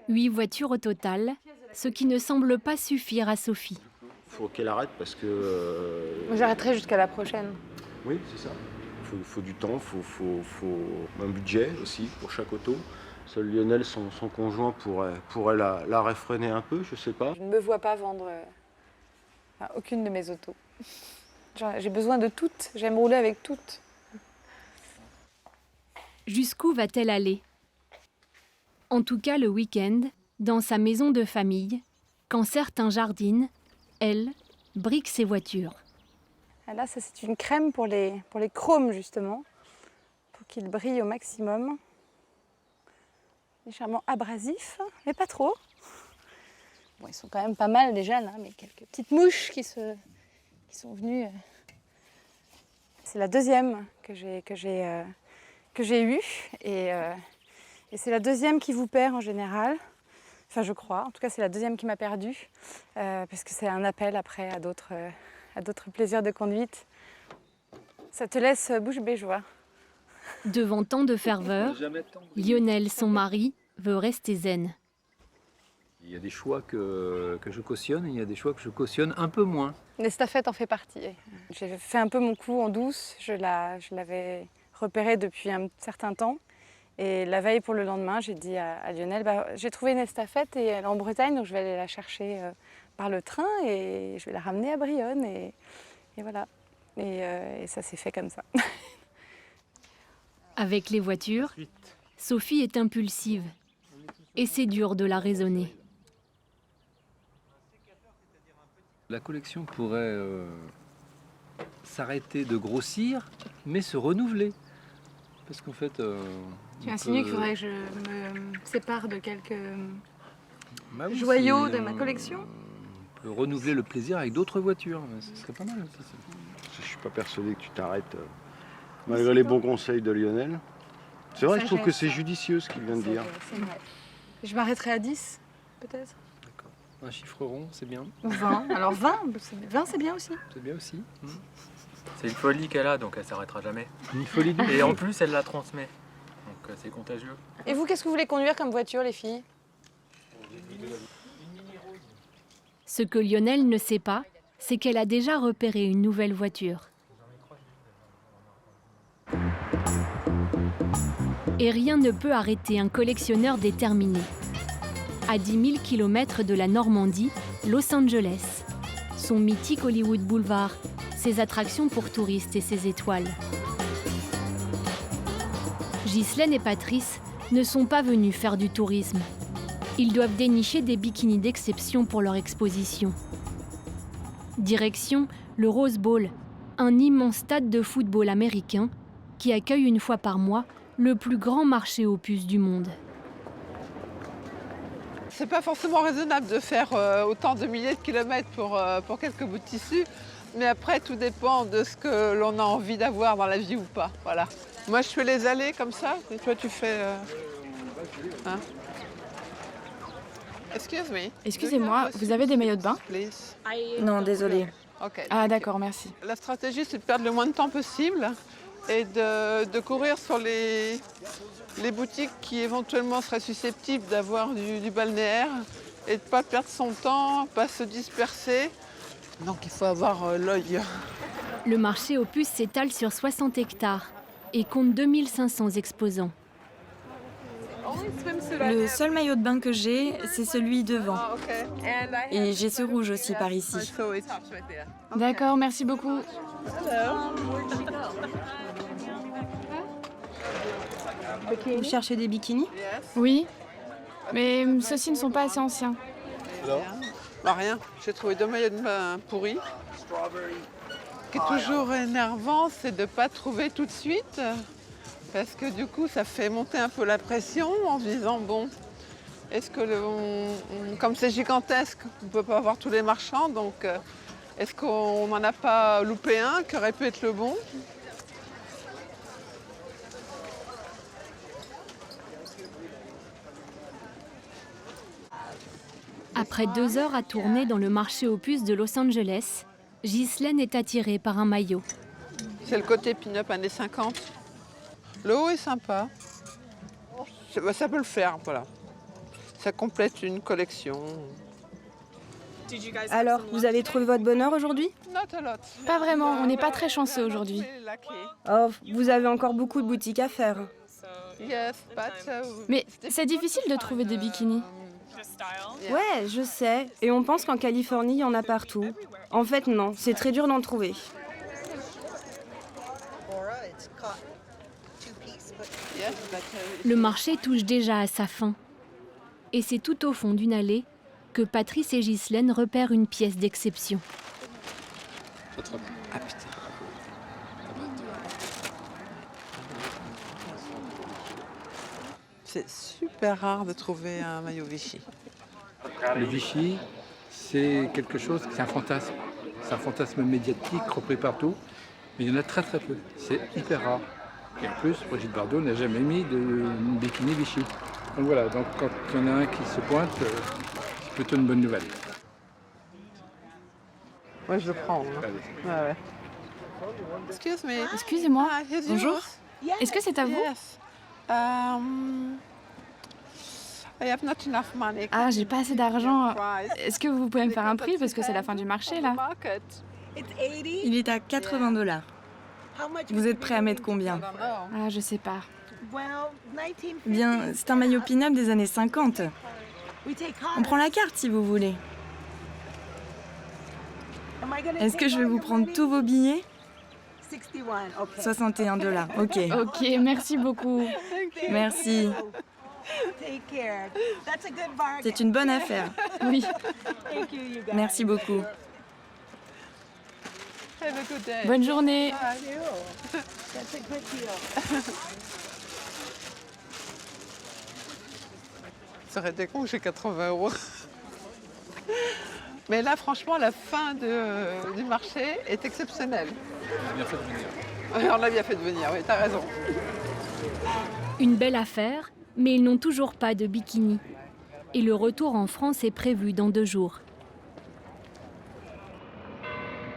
8 voitures au total, ce qui ne semble pas suffire à Sophie. Il faut qu'elle arrête parce que... J'arrêterai jusqu'à la prochaine. Oui, c'est ça. Il faut du temps, il faut un budget aussi pour chaque auto. Seul Lionel, son conjoint, pourrait la réfréner un peu, je sais pas. Je ne me vois pas vendre aucune de mes autos. J'ai besoin de toutes, j'aime rouler avec toutes. Jusqu'où va-t-elle aller? En tout cas le week-end, dans sa maison de famille, quand certains jardinent, elle brique ses voitures. Ah là, ça c'est une crème pour les chromes justement, pour qu'ils brillent au maximum. Légèrement abrasif, mais pas trop. Bon, ils sont quand même pas mal déjà là, mais quelques petites mouches qui sont venues. C'est la deuxième que j'ai eue et c'est la deuxième qui vous perd en général. Enfin, je crois. En tout cas, c'est la deuxième qui m'a perdue parce que c'est un appel après à d'autres plaisirs de conduite. Ça te laisse bouche bée joie. Devant tant de ferveur, Lionel, son mari, veut rester zen. Il y a des choix que je cautionne et il y a des choix que je cautionne un peu moins. L'estafette en fait partie. J'ai fait un peu mon coup en douce. Je l'avais repérée depuis un certain temps. Et la veille pour le lendemain, j'ai dit à Lionel, j'ai trouvé une estafette et elle est en Bretagne, donc je vais aller la chercher par le train et je vais la ramener à Brionne. Et voilà. Et ça s'est fait comme ça. Avec les voitures, Sophie est impulsive et c'est dur de la raisonner. La collection pourrait s'arrêter de grossir, mais se renouveler. Parce qu'en fait... Tu as insinué qu'il faudrait que je me sépare de quelques joyaux de ma collection. On peut renouveler le plaisir avec d'autres voitures, ce serait pas mal aussi. Je suis pas persuadé que tu t'arrêtes malgré les bons conseils de Lionel. C'est vrai, je trouve que c'est judicieux ce qu'il vient de dire. C'est vrai. Je m'arrêterai à 10, peut-être. D'accord. Un chiffre rond, c'est bien. Ou 20. Alors 20 c'est bien aussi. C'est bien aussi. C'est une folie qu'elle a, donc elle s'arrêtera jamais. Une folie de... Et en plus, elle la transmet. Donc c'est contagieux. Et vous, qu'est-ce que vous voulez conduire comme voiture, les filles? Ce que Lionel ne sait pas, c'est qu'elle a déjà repéré une nouvelle voiture. Et rien ne peut arrêter un collectionneur déterminé. À 10 000 km de la Normandie, Los Angeles. Son mythique Hollywood Boulevard, ses attractions pour touristes et ses étoiles. Ghislaine et Patrice ne sont pas venus faire du tourisme. Ils doivent dénicher des bikinis d'exception pour leur exposition. Direction le Rose Bowl, un immense stade de football américain qui accueille une fois par mois le plus grand marché aux puces du monde. C'est pas forcément raisonnable de faire autant de milliers de kilomètres pour quelques bouts de tissu, mais après tout dépend de ce que l'on a envie d'avoir dans la vie ou pas. Voilà. Moi je fais les allées comme ça, et toi tu fais... Hein? Excusez-moi, vous avez des maillots de bain? Non, désolée. Ah d'accord, merci. La stratégie c'est de perdre le moins de temps possible et de courir sur les boutiques qui éventuellement seraient susceptibles d'avoir du balnéaire et de ne pas perdre son temps, pas se disperser. Donc il faut avoir l'œil. Le marché aux puces s'étale sur 60 hectares et compte 2500 exposants. Le seul maillot de bain que j'ai, c'est celui devant. Et j'ai ce rouge aussi par ici. D'accord, merci beaucoup. Vous cherchez des bikinis? Oui, mais ceux-ci ne sont pas assez anciens. Rien, j'ai trouvé 2 maillots de bain pourris. Ce qui est toujours énervant, c'est de ne pas trouver tout de suite. Parce que du coup, ça fait monter un peu la pression en se disant, bon, est-ce que, comme c'est gigantesque, on ne peut pas avoir tous les marchands, donc est-ce qu'on n'en a pas loupé un qui aurait pu être le bon? Après 2 heures à tourner dans le marché aux puces de Los Angeles, Ghislaine est attirée par un maillot. C'est le côté pin-up années 50. Le haut est sympa. Ça peut le faire, voilà. Ça complète une collection. Alors, vous avez trouvé votre bonheur aujourd'hui? Pas vraiment, on n'est pas très chanceux aujourd'hui. Oh, vous avez encore beaucoup de boutiques à faire. Mais c'est difficile de trouver des bikinis. Ouais, je sais. Et on pense qu'en Californie, il y en a partout. En fait, non, c'est très dur d'en trouver. Le marché touche déjà à sa fin. Et c'est tout au fond d'une allée que Patrice et Ghislaine repèrent une pièce d'exception. Ah putain. C'est super rare de trouver un maillot Vichy. Le Vichy, c'est quelque chose, c'est un fantasme. C'est un fantasme médiatique repris partout, mais il y en a très très peu. C'est hyper rare. Et en plus, Brigitte Bardot n'a jamais mis de bikini Vichy. Donc voilà, donc quand il y en a un qui se pointe, c'est plutôt une bonne nouvelle. Ouais, je le prends. Hein. Ouais. Excusez-moi, bonjour. Est-ce que c'est à vous? Ah, j'ai pas assez d'argent. Est-ce que vous pouvez me faire un prix parce que c'est la fin du marché là? Il est à 80 $. Vous êtes prêt à mettre combien? Ah, je sais pas. Bien, c'est un maillot pin-up des années 50. On prend la carte si vous voulez. Est-ce que je vais vous prendre tous vos billets? 61 $. Ok. Ok, merci beaucoup. Merci. C'est une bonne affaire. Oui. Merci beaucoup. Bonne journée. Ça aurait été con que j'ai 80 €. Mais là, franchement, la fin du marché est exceptionnelle. On a bien fait de venir. Ouais, on a bien fait de venir, oui, t'as raison. Une belle affaire, mais ils n'ont toujours pas de bikini. Et le retour en France est prévu dans 2 jours.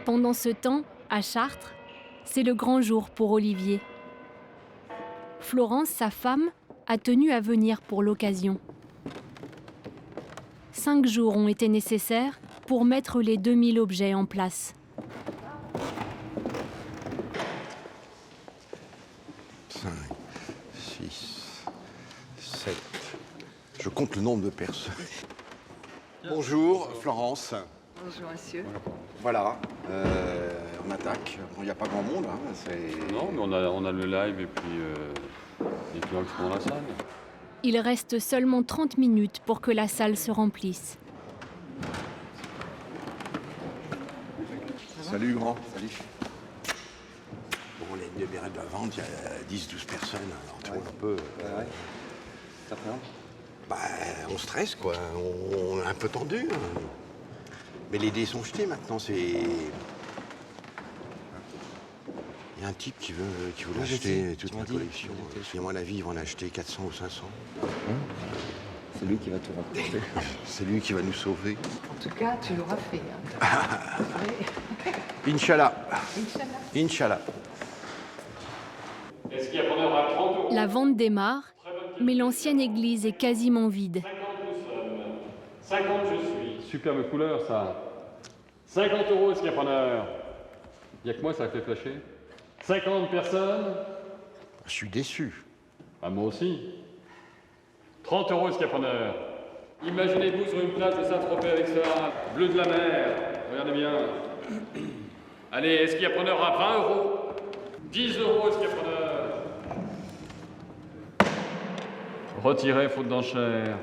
Pendant ce temps, à Chartres, c'est le grand jour pour Olivier. Florence, sa femme, a tenu à venir pour l'occasion. 5 jours ont été nécessaires pour mettre les 2000 objets en place. 5, 6, 7. Je compte le nombre de personnes. Bonjour, Florence. Bonjour, monsieur. Voilà, on attaque. Bon, il n'y a pas grand monde. Hein, Non, mais on a le live et puis les clients qui sont dans la salle. Il reste seulement 30 minutes pour que la salle se remplisse. Salut, grand. Salut. Bon, on est une demi-heure de la vente, il y a 10-12 personnes. Alors, tu vois un peu. Ça fait un Bah, on stresse, quoi. On est un peu tendu. Hein. Mais les dés sont jetés maintenant, c'est... Il y a un type qui veut l'acheter, toute ma collection. Si moi la vie, ils vont en acheter 400 ou 500. C'est lui qui va tout rapporter. C'est lui qui va nous sauver. En tout cas, tu l'auras fait. Hein. Inch'Allah. Inch'Allah. Est-ce qu'il y a preneur à 30 €? La vente démarre, mais l'ancienne église est quasiment vide. 50 je suis. Superbe couleur ça. 50 € est-ce qu'il y a preneur? Il n'y a que moi ça a fait flasher. 50 personnes. Je suis déçu. Ah, moi aussi. 30 € est-ce qu'il y a preneur? Imaginez-vous sur une plage de Saint-Tropez avec ça, bleu de la mer. Regardez bien. Allez, est-ce qu'il y a preneur à 20 €? 10 € est-ce qu'il y a preneur? Retiré, faute d'enchère.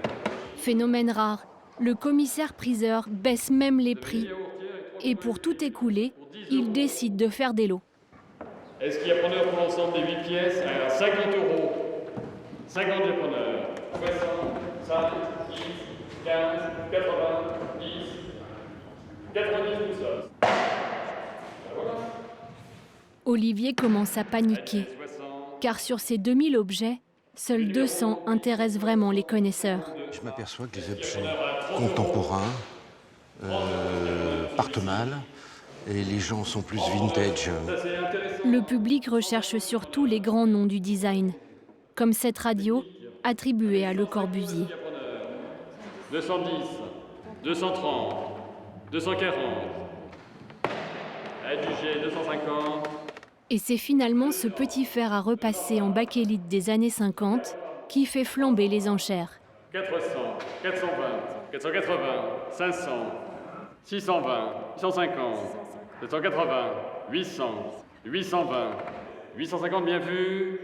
Phénomène rare, le commissaire-priseur baisse même les prix. Et pour tout écouler, il décide de faire des lots. Est-ce qu'il y a preneur pour l'ensemble des 8 pièces à 50 €? 50 les preneurs. 60, 5, 10, 15, 80, 10, 90 nous sommes. Olivier commence à paniquer, car sur ces 2000 objets, seuls 200 intéressent vraiment les connaisseurs. Je m'aperçois que les objets contemporains partent mal et les gens sont plus vintage. Le public recherche surtout les grands noms du design, comme cette radio attribuée à Le Corbusier. 210, 230, 240, Adjugé 250. Et c'est finalement ce petit fer à repasser en bakélite des années 50 qui fait flamber les enchères. 400, 420, 480, 500, 620, 150, 780, 800, 820, 850, bien vu.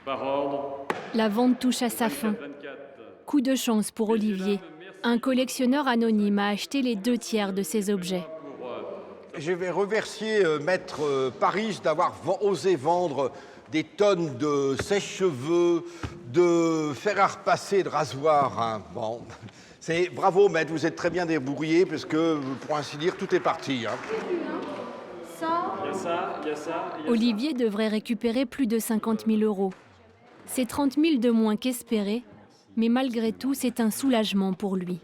Par ordre. La vente touche à sa fin. Coup de chance pour Olivier. Un collectionneur anonyme a acheté les 2/3 de ses objets. Je vais remercier Maître Paris d'avoir osé vendre des tonnes de sèche-cheveux, de fer à repasser, de rasoirs. Hein. Bon, bravo Maître, vous êtes très bien débrouillé parce que, pour ainsi dire, tout est parti. Hein. Il y a ça, il y a ça. Olivier devrait récupérer plus de 50 000 €. C'est 30 000 de moins qu'espéré, mais malgré tout, c'est un soulagement pour lui.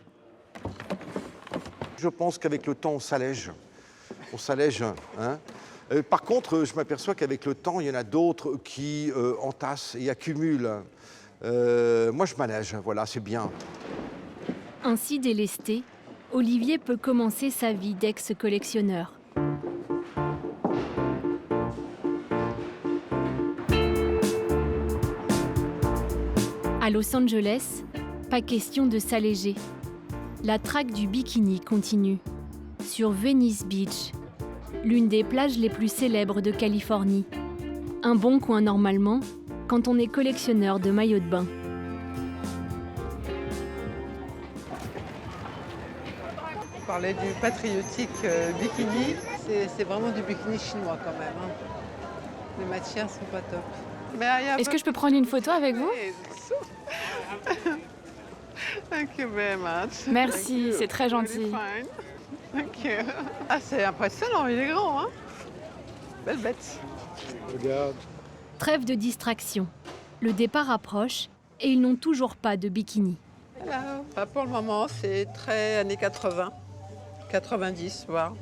Je pense qu'avec le temps, on s'allège. On s'allège. Hein. Par contre, je m'aperçois qu'avec le temps, il y en a d'autres qui entassent et accumulent. Moi, je m'allège. Voilà, c'est bien. Ainsi délesté, Olivier peut commencer sa vie d'ex-collectionneur. À Los Angeles, pas question de s'alléger. La traque du bikini continue. Sur Venice Beach, l'une des plages les plus célèbres de Californie. Un bon coin normalement, quand on est collectionneur de maillots de bain. On parlait du patriotique bikini. C'est vraiment du bikini chinois quand même. Hein. Les matières sont pas top. Est-ce que je peux prendre une photo avec vous? Thank you very much. Merci, c'est très gentil. Thank you. Ah, c'est impressionnant, il est grand, hein? Belle bête. Regarde. Trêve de distraction. Le départ approche et ils n'ont toujours pas de bikini. Hello. Bah, pour le moment, c'est très années 80, 90, voire.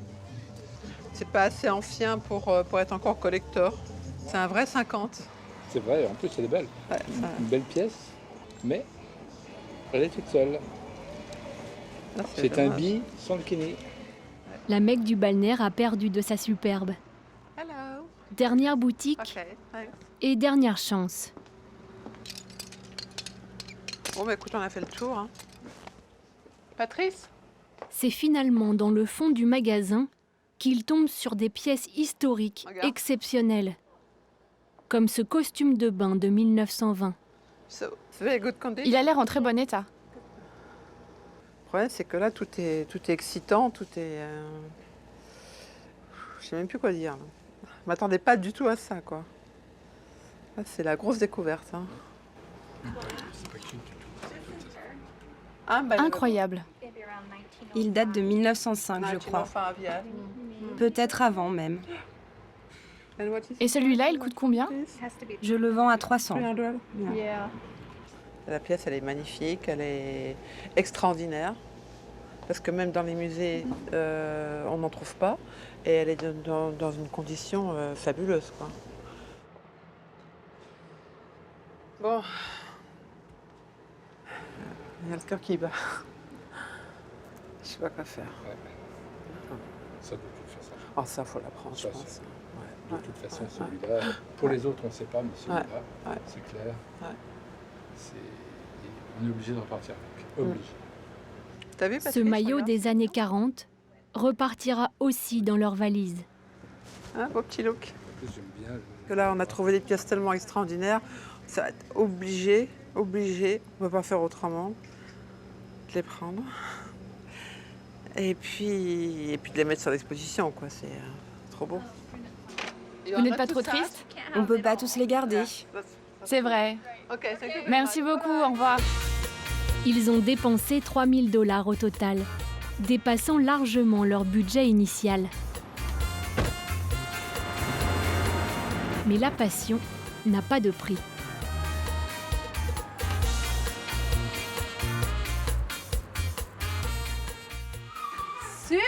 C'est pas assez ancien pour être encore collector. C'est un vrai 50. C'est vrai, en plus elle est belle. Ouais, une belle pièce, mais elle est toute seule. Ah, c'est un bi sans bikini. La Mecque du balnéaire a perdu de sa superbe. Hello. Dernière boutique et dernière chance. Bon, bah écoute, on a fait le tour. Hein. Patrice? C'est finalement dans le fond du magasin qu'il tombe sur des pièces historiques exceptionnelles. Comme ce costume de bain de 1920. Il a l'air en très bon état. Le problème, c'est que là, tout est excitant, tout est... Je sais même plus quoi dire. Là. Je m'attendais pas du tout à ça, quoi. Là, c'est la grosse découverte. Hein. Incroyable. Il date de 1905, je crois. Peut-être avant même. Et celui-là, il coûte combien? Je le vends à 300. La pièce, elle est magnifique, elle est extraordinaire. Parce que même dans les musées, on n'en trouve pas. Et elle est dans une condition fabuleuse, quoi. Bon. Il y a le cœur qui bat. Je sais pas quoi faire. Ouais. Ça, de toute façon. Oh, ça, faut la prendre, je pense. De toute façon, celui-là, pour les autres, on ne sait pas, mais celui-là, c'est clair. On est obligé de repartir avec. Obligé. T'as vu, ce maillot des années 40 repartira aussi dans leur valise. Hein, beau petit look. En plus, j'aime bien. Que là, on a trouvé des pièces tellement extraordinaires. Ça va être obligé, on ne peut pas faire autrement, de les prendre. Et puis de les mettre sur l'exposition, quoi. C'est trop beau. Vous n'êtes pas trop triste? On peut pas tous les garder. C'est vrai. Merci beaucoup, au revoir. Ils ont dépensé 3 000 $ au total, dépassant largement leur budget initial. Mais la passion n'a pas de prix. Surprise!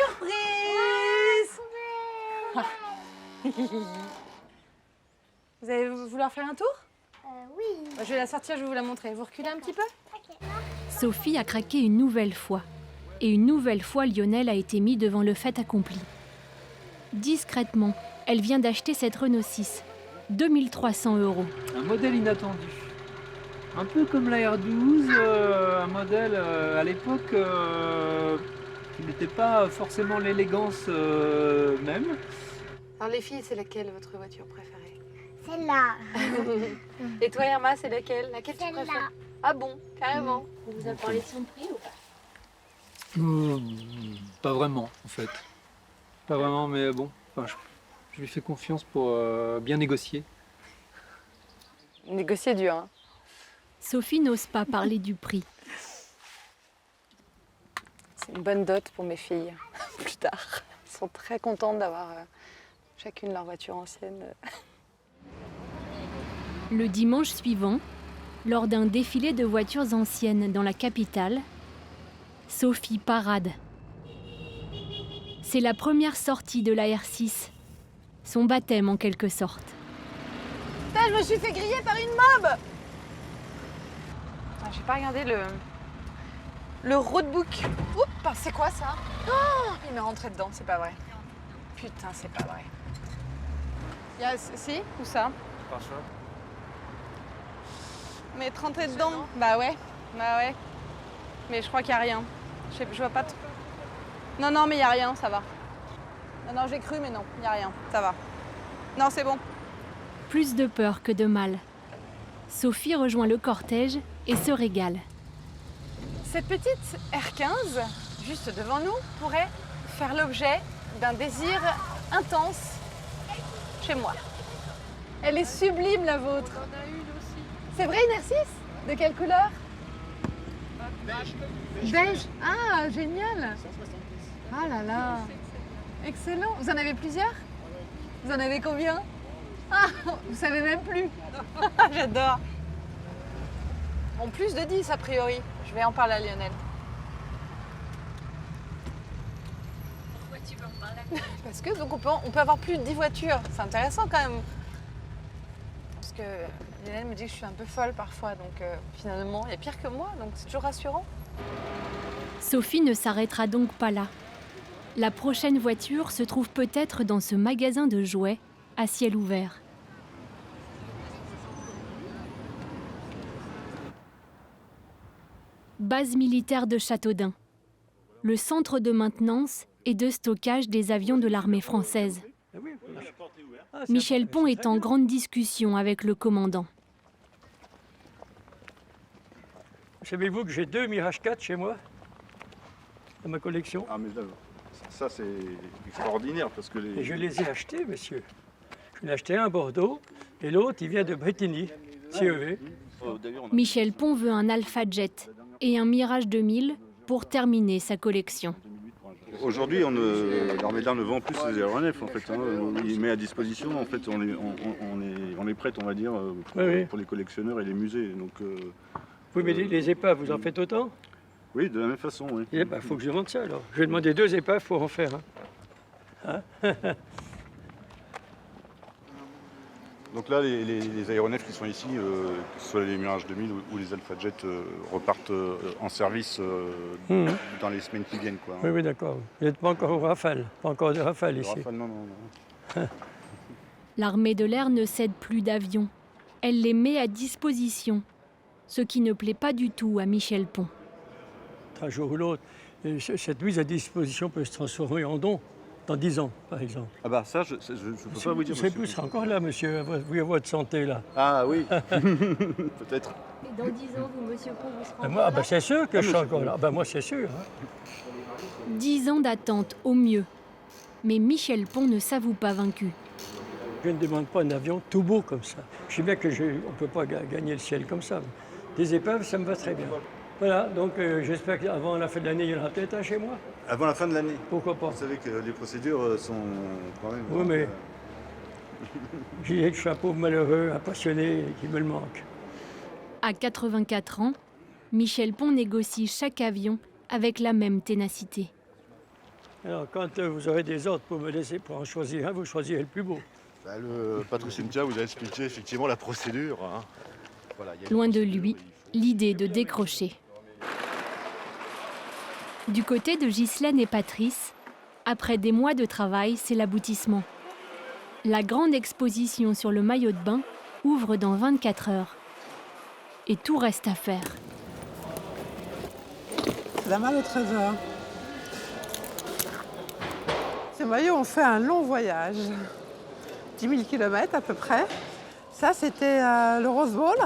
Vous allez vouloir faire un tour? Oui. Je vais la sortir, je vais vous la montrer. Vous reculez un petit peu? Sophie a craqué une nouvelle fois. Et une nouvelle fois, Lionel a été mis devant le fait accompli. Discrètement, Elle vient d'acheter cette Renault 6. 2300 €. Un modèle inattendu. Un peu comme la R12, un modèle à l'époque qui n'était pas forcément l'élégance même. Alors les filles, c'est laquelle votre voiture préférée? Celle-là. Et toi Irma, c'est laquelle? Laquelle tu Celle-là. préfères? Ah bon, carrément. On vous a parlé de son prix ou pas? Pas vraiment, en fait. Pas vraiment, mais bon, enfin, je lui fais confiance pour bien négocier. Négocier dur, hein. Sophie n'ose pas parler du prix. C'est une bonne dot pour mes filles, plus tard. Elles sont très contentes d'avoir chacune leur voiture ancienne. Le dimanche suivant, lors d'un défilé de voitures anciennes dans la capitale, Sophie parade. C'est la première sortie de la R6, son baptême en quelque sorte. Putain, je me suis fait griller par une mob! Ah, j'ai pas regardé le roadbook. Oups, c'est quoi ça? Oh, il m'est rentré dedans, c'est pas vrai. Putain, c'est pas vrai. Si, où ça? Par ça. Mais être rentré dedans? Bah ouais. Mais je crois qu'il y a rien. Je vois pas. Non, mais il y a rien, ça va. Non, j'ai cru, mais non, il y a rien, ça va. Non, c'est bon. Plus de peur que de mal. Sophie rejoint le cortège et se régale. Cette petite R15, juste devant nous, pourrait faire l'objet d'un désir intense chez moi. Elle est sublime, la vôtre. On en a une aussi. C'est vrai, une R6? De quelle couleur? Beige. Ah, génial. Ah là là. Excellent. Vous en avez plusieurs? Vous en avez combien? Ah, vous savez même plus. J'adore. En plus de 10 a priori. Je vais en parler à Lionel. Pourquoi tu veux en parler? Parce que donc on peut avoir plus de 10 voitures. C'est intéressant quand même. Parce que Lionel me dit que je suis un peu folle parfois. Donc finalement, il y a pire que moi. Donc c'est toujours rassurant. Sophie ne s'arrêtera donc pas là. La prochaine voiture se trouve peut-être dans ce magasin de jouets à ciel ouvert. Base militaire de Châteaudun. Le centre de maintenance et de stockage des avions de l'armée française. Michel Pon est en grande discussion avec le commandant. Savez-vous que j'ai 2 Mirage 4 chez moi, dans ma collection? Ah mais là, ça c'est extraordinaire parce que Et je les ai achetés, monsieur. Je l'ai acheté un à Bordeaux et l'autre, il vient de Bretigny, CEV. Michel Pon veut un Alpha Jet et un Mirage 2000 pour terminer sa collection. Aujourd'hui, l'armée de l'air ne vend plus ses aéronefs en fait. Hein. Il met à disposition, en fait, on les prête, on va dire, pour les collectionneurs et les musées. Donc, oui, mais les épaves, vous en faites autant? Oui, de la même façon, oui. Eh ben, faut que je vende ça alors. Je vais demander 2 épaves pour en faire. Hein. Donc là, les aéronefs qui sont ici, que ce soit les Mirage 2000 ou les Alpha Jet, repartent en service dans les semaines qui viennent. Quoi, hein. Oui, d'accord. Vous n'êtes pas encore au Rafale. Pas encore de Rafale ici. Rafale, non. L'armée de l'air ne cède plus d'avions. Elle les met à disposition, ce qui ne plaît pas du tout à Michel Pon. Un jour ou l'autre, cette mise à disposition peut se transformer en don. Dans 10 ans, par exemple. Ah bah ça, je ne peux pas vous dire. Vous serez encore là, monsieur, vu à votre santé, là. Ah oui, peut-être. Et dans 10 ans, vous, monsieur Pon, vous serez encore Moi, là? c'est sûr que je serai encore là. Moi, c'est sûr. Hein. 10 ans d'attente au mieux. Mais Michel Pon ne s'avoue pas vaincu. Je ne demande pas un avion tout beau comme ça. Je sais bien qu'on ne peut pas gagner le ciel comme ça. Des épaves, ça me va très bien. Voilà, donc j'espère qu'avant la fin de l'année, il y en aura peut-être un chez moi. Avant la fin de l'année? Pourquoi pas? Vous savez que les procédures sont quand même... Oui, mais je dirais que je suis un pauvre malheureux, un passionné, qui me le manque. À 84 ans, Michel Pon négocie chaque avion avec la même ténacité. Alors, quand vous aurez des ordres pour me laisser pour en choisir un, vous choisirez le plus beau. Le Patrice Cynthia vous a expliqué effectivement la procédure. Hein. Voilà, Loin de lui, l'idée de décrocher. Du côté de Ghislaine et Patrice, après des mois de travail, c'est l'aboutissement. La grande exposition sur le maillot de bain ouvre dans 24 heures. Et tout reste à faire. C'est la malle au trésor. Ces maillots ont fait un long voyage. 10 000 km à peu près. Ça, c'était le Rose Bowl.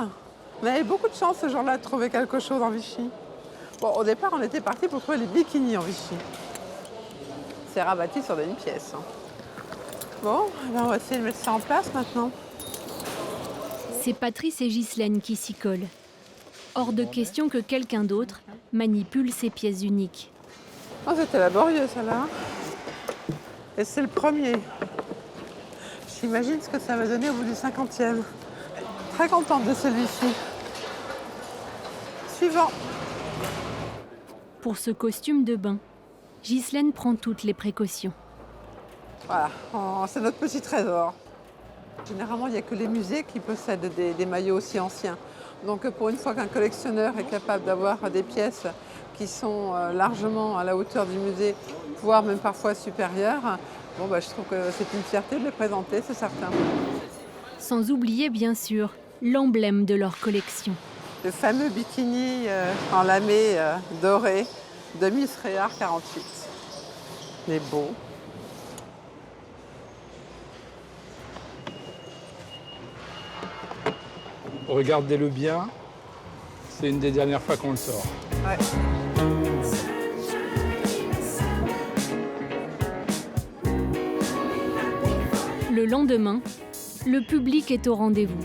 On avait beaucoup de chance ce jour-là de trouver quelque chose en Vichy. Bon, au départ, on était parti pour trouver les bikinis en Vichy. C'est rabattu sur une pièce. Bon, on va essayer de mettre ça en place maintenant. C'est Patrice et Ghislaine qui s'y collent. Hors de question que quelqu'un d'autre manipule ces pièces uniques. Oh, c'était laborieux, celle-là. Et c'est le premier. J'imagine ce que ça va donner au bout du 50e. Très contente de celui-ci. Suivant. Pour ce costume de bain, Ghislaine prend toutes les précautions. Voilà, c'est notre petit trésor. Généralement, il n'y a que les musées qui possèdent des maillots aussi anciens. Donc pour une fois qu'un collectionneur est capable d'avoir des pièces qui sont largement à la hauteur du musée, voire même parfois supérieures, bon, je trouve que c'est une fierté de les présenter, c'est certain. Sans oublier bien sûr l'emblème de leur collection. Le fameux bikini en lamé doré de Miss Réard 48. Il est beau. Regardez-le bien, c'est une des dernières fois qu'on le sort. Ouais. Le lendemain, le public est au rendez-vous.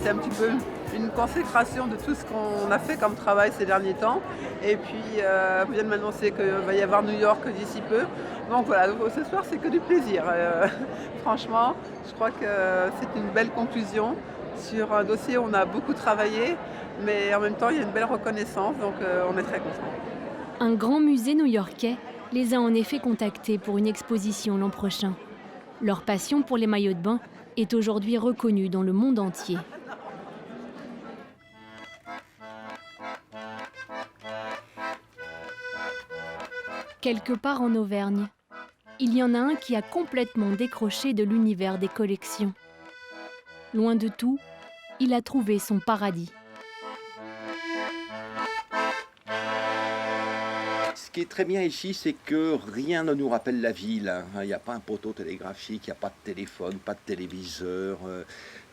C'est un petit peu une consécration de tout ce qu'on a fait comme travail ces derniers temps. Et puis, on vient de m'annoncer qu'il va y avoir New York d'ici peu. Donc voilà, ce soir, c'est que du plaisir. Franchement, je crois que c'est une belle conclusion sur un dossier où on a beaucoup travaillé, mais en même temps, il y a une belle reconnaissance, donc on est très contents. Un grand musée new-yorkais les a en effet contactés pour une exposition l'an prochain. Leur passion pour les maillots de bain est aujourd'hui reconnue dans le monde entier. Quelque part en Auvergne, il y en a un qui a complètement décroché de l'univers des collections. Loin de tout, il a trouvé son paradis. Ce qui est très bien ici, c'est que rien ne nous rappelle la ville. Il n'y a pas un poteau télégraphique, il n'y a pas de téléphone, pas de téléviseur,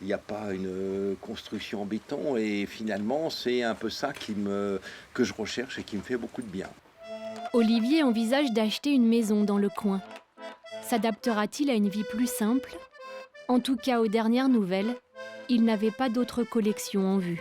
il n'y a pas une construction en béton. Et finalement, c'est un peu ça que je recherche et qui me fait beaucoup de bien. Olivier envisage d'acheter une maison dans le coin. S'adaptera-t-il à une vie plus simple ? En tout cas, aux dernières nouvelles, il n'avait pas d'autres collections en vue.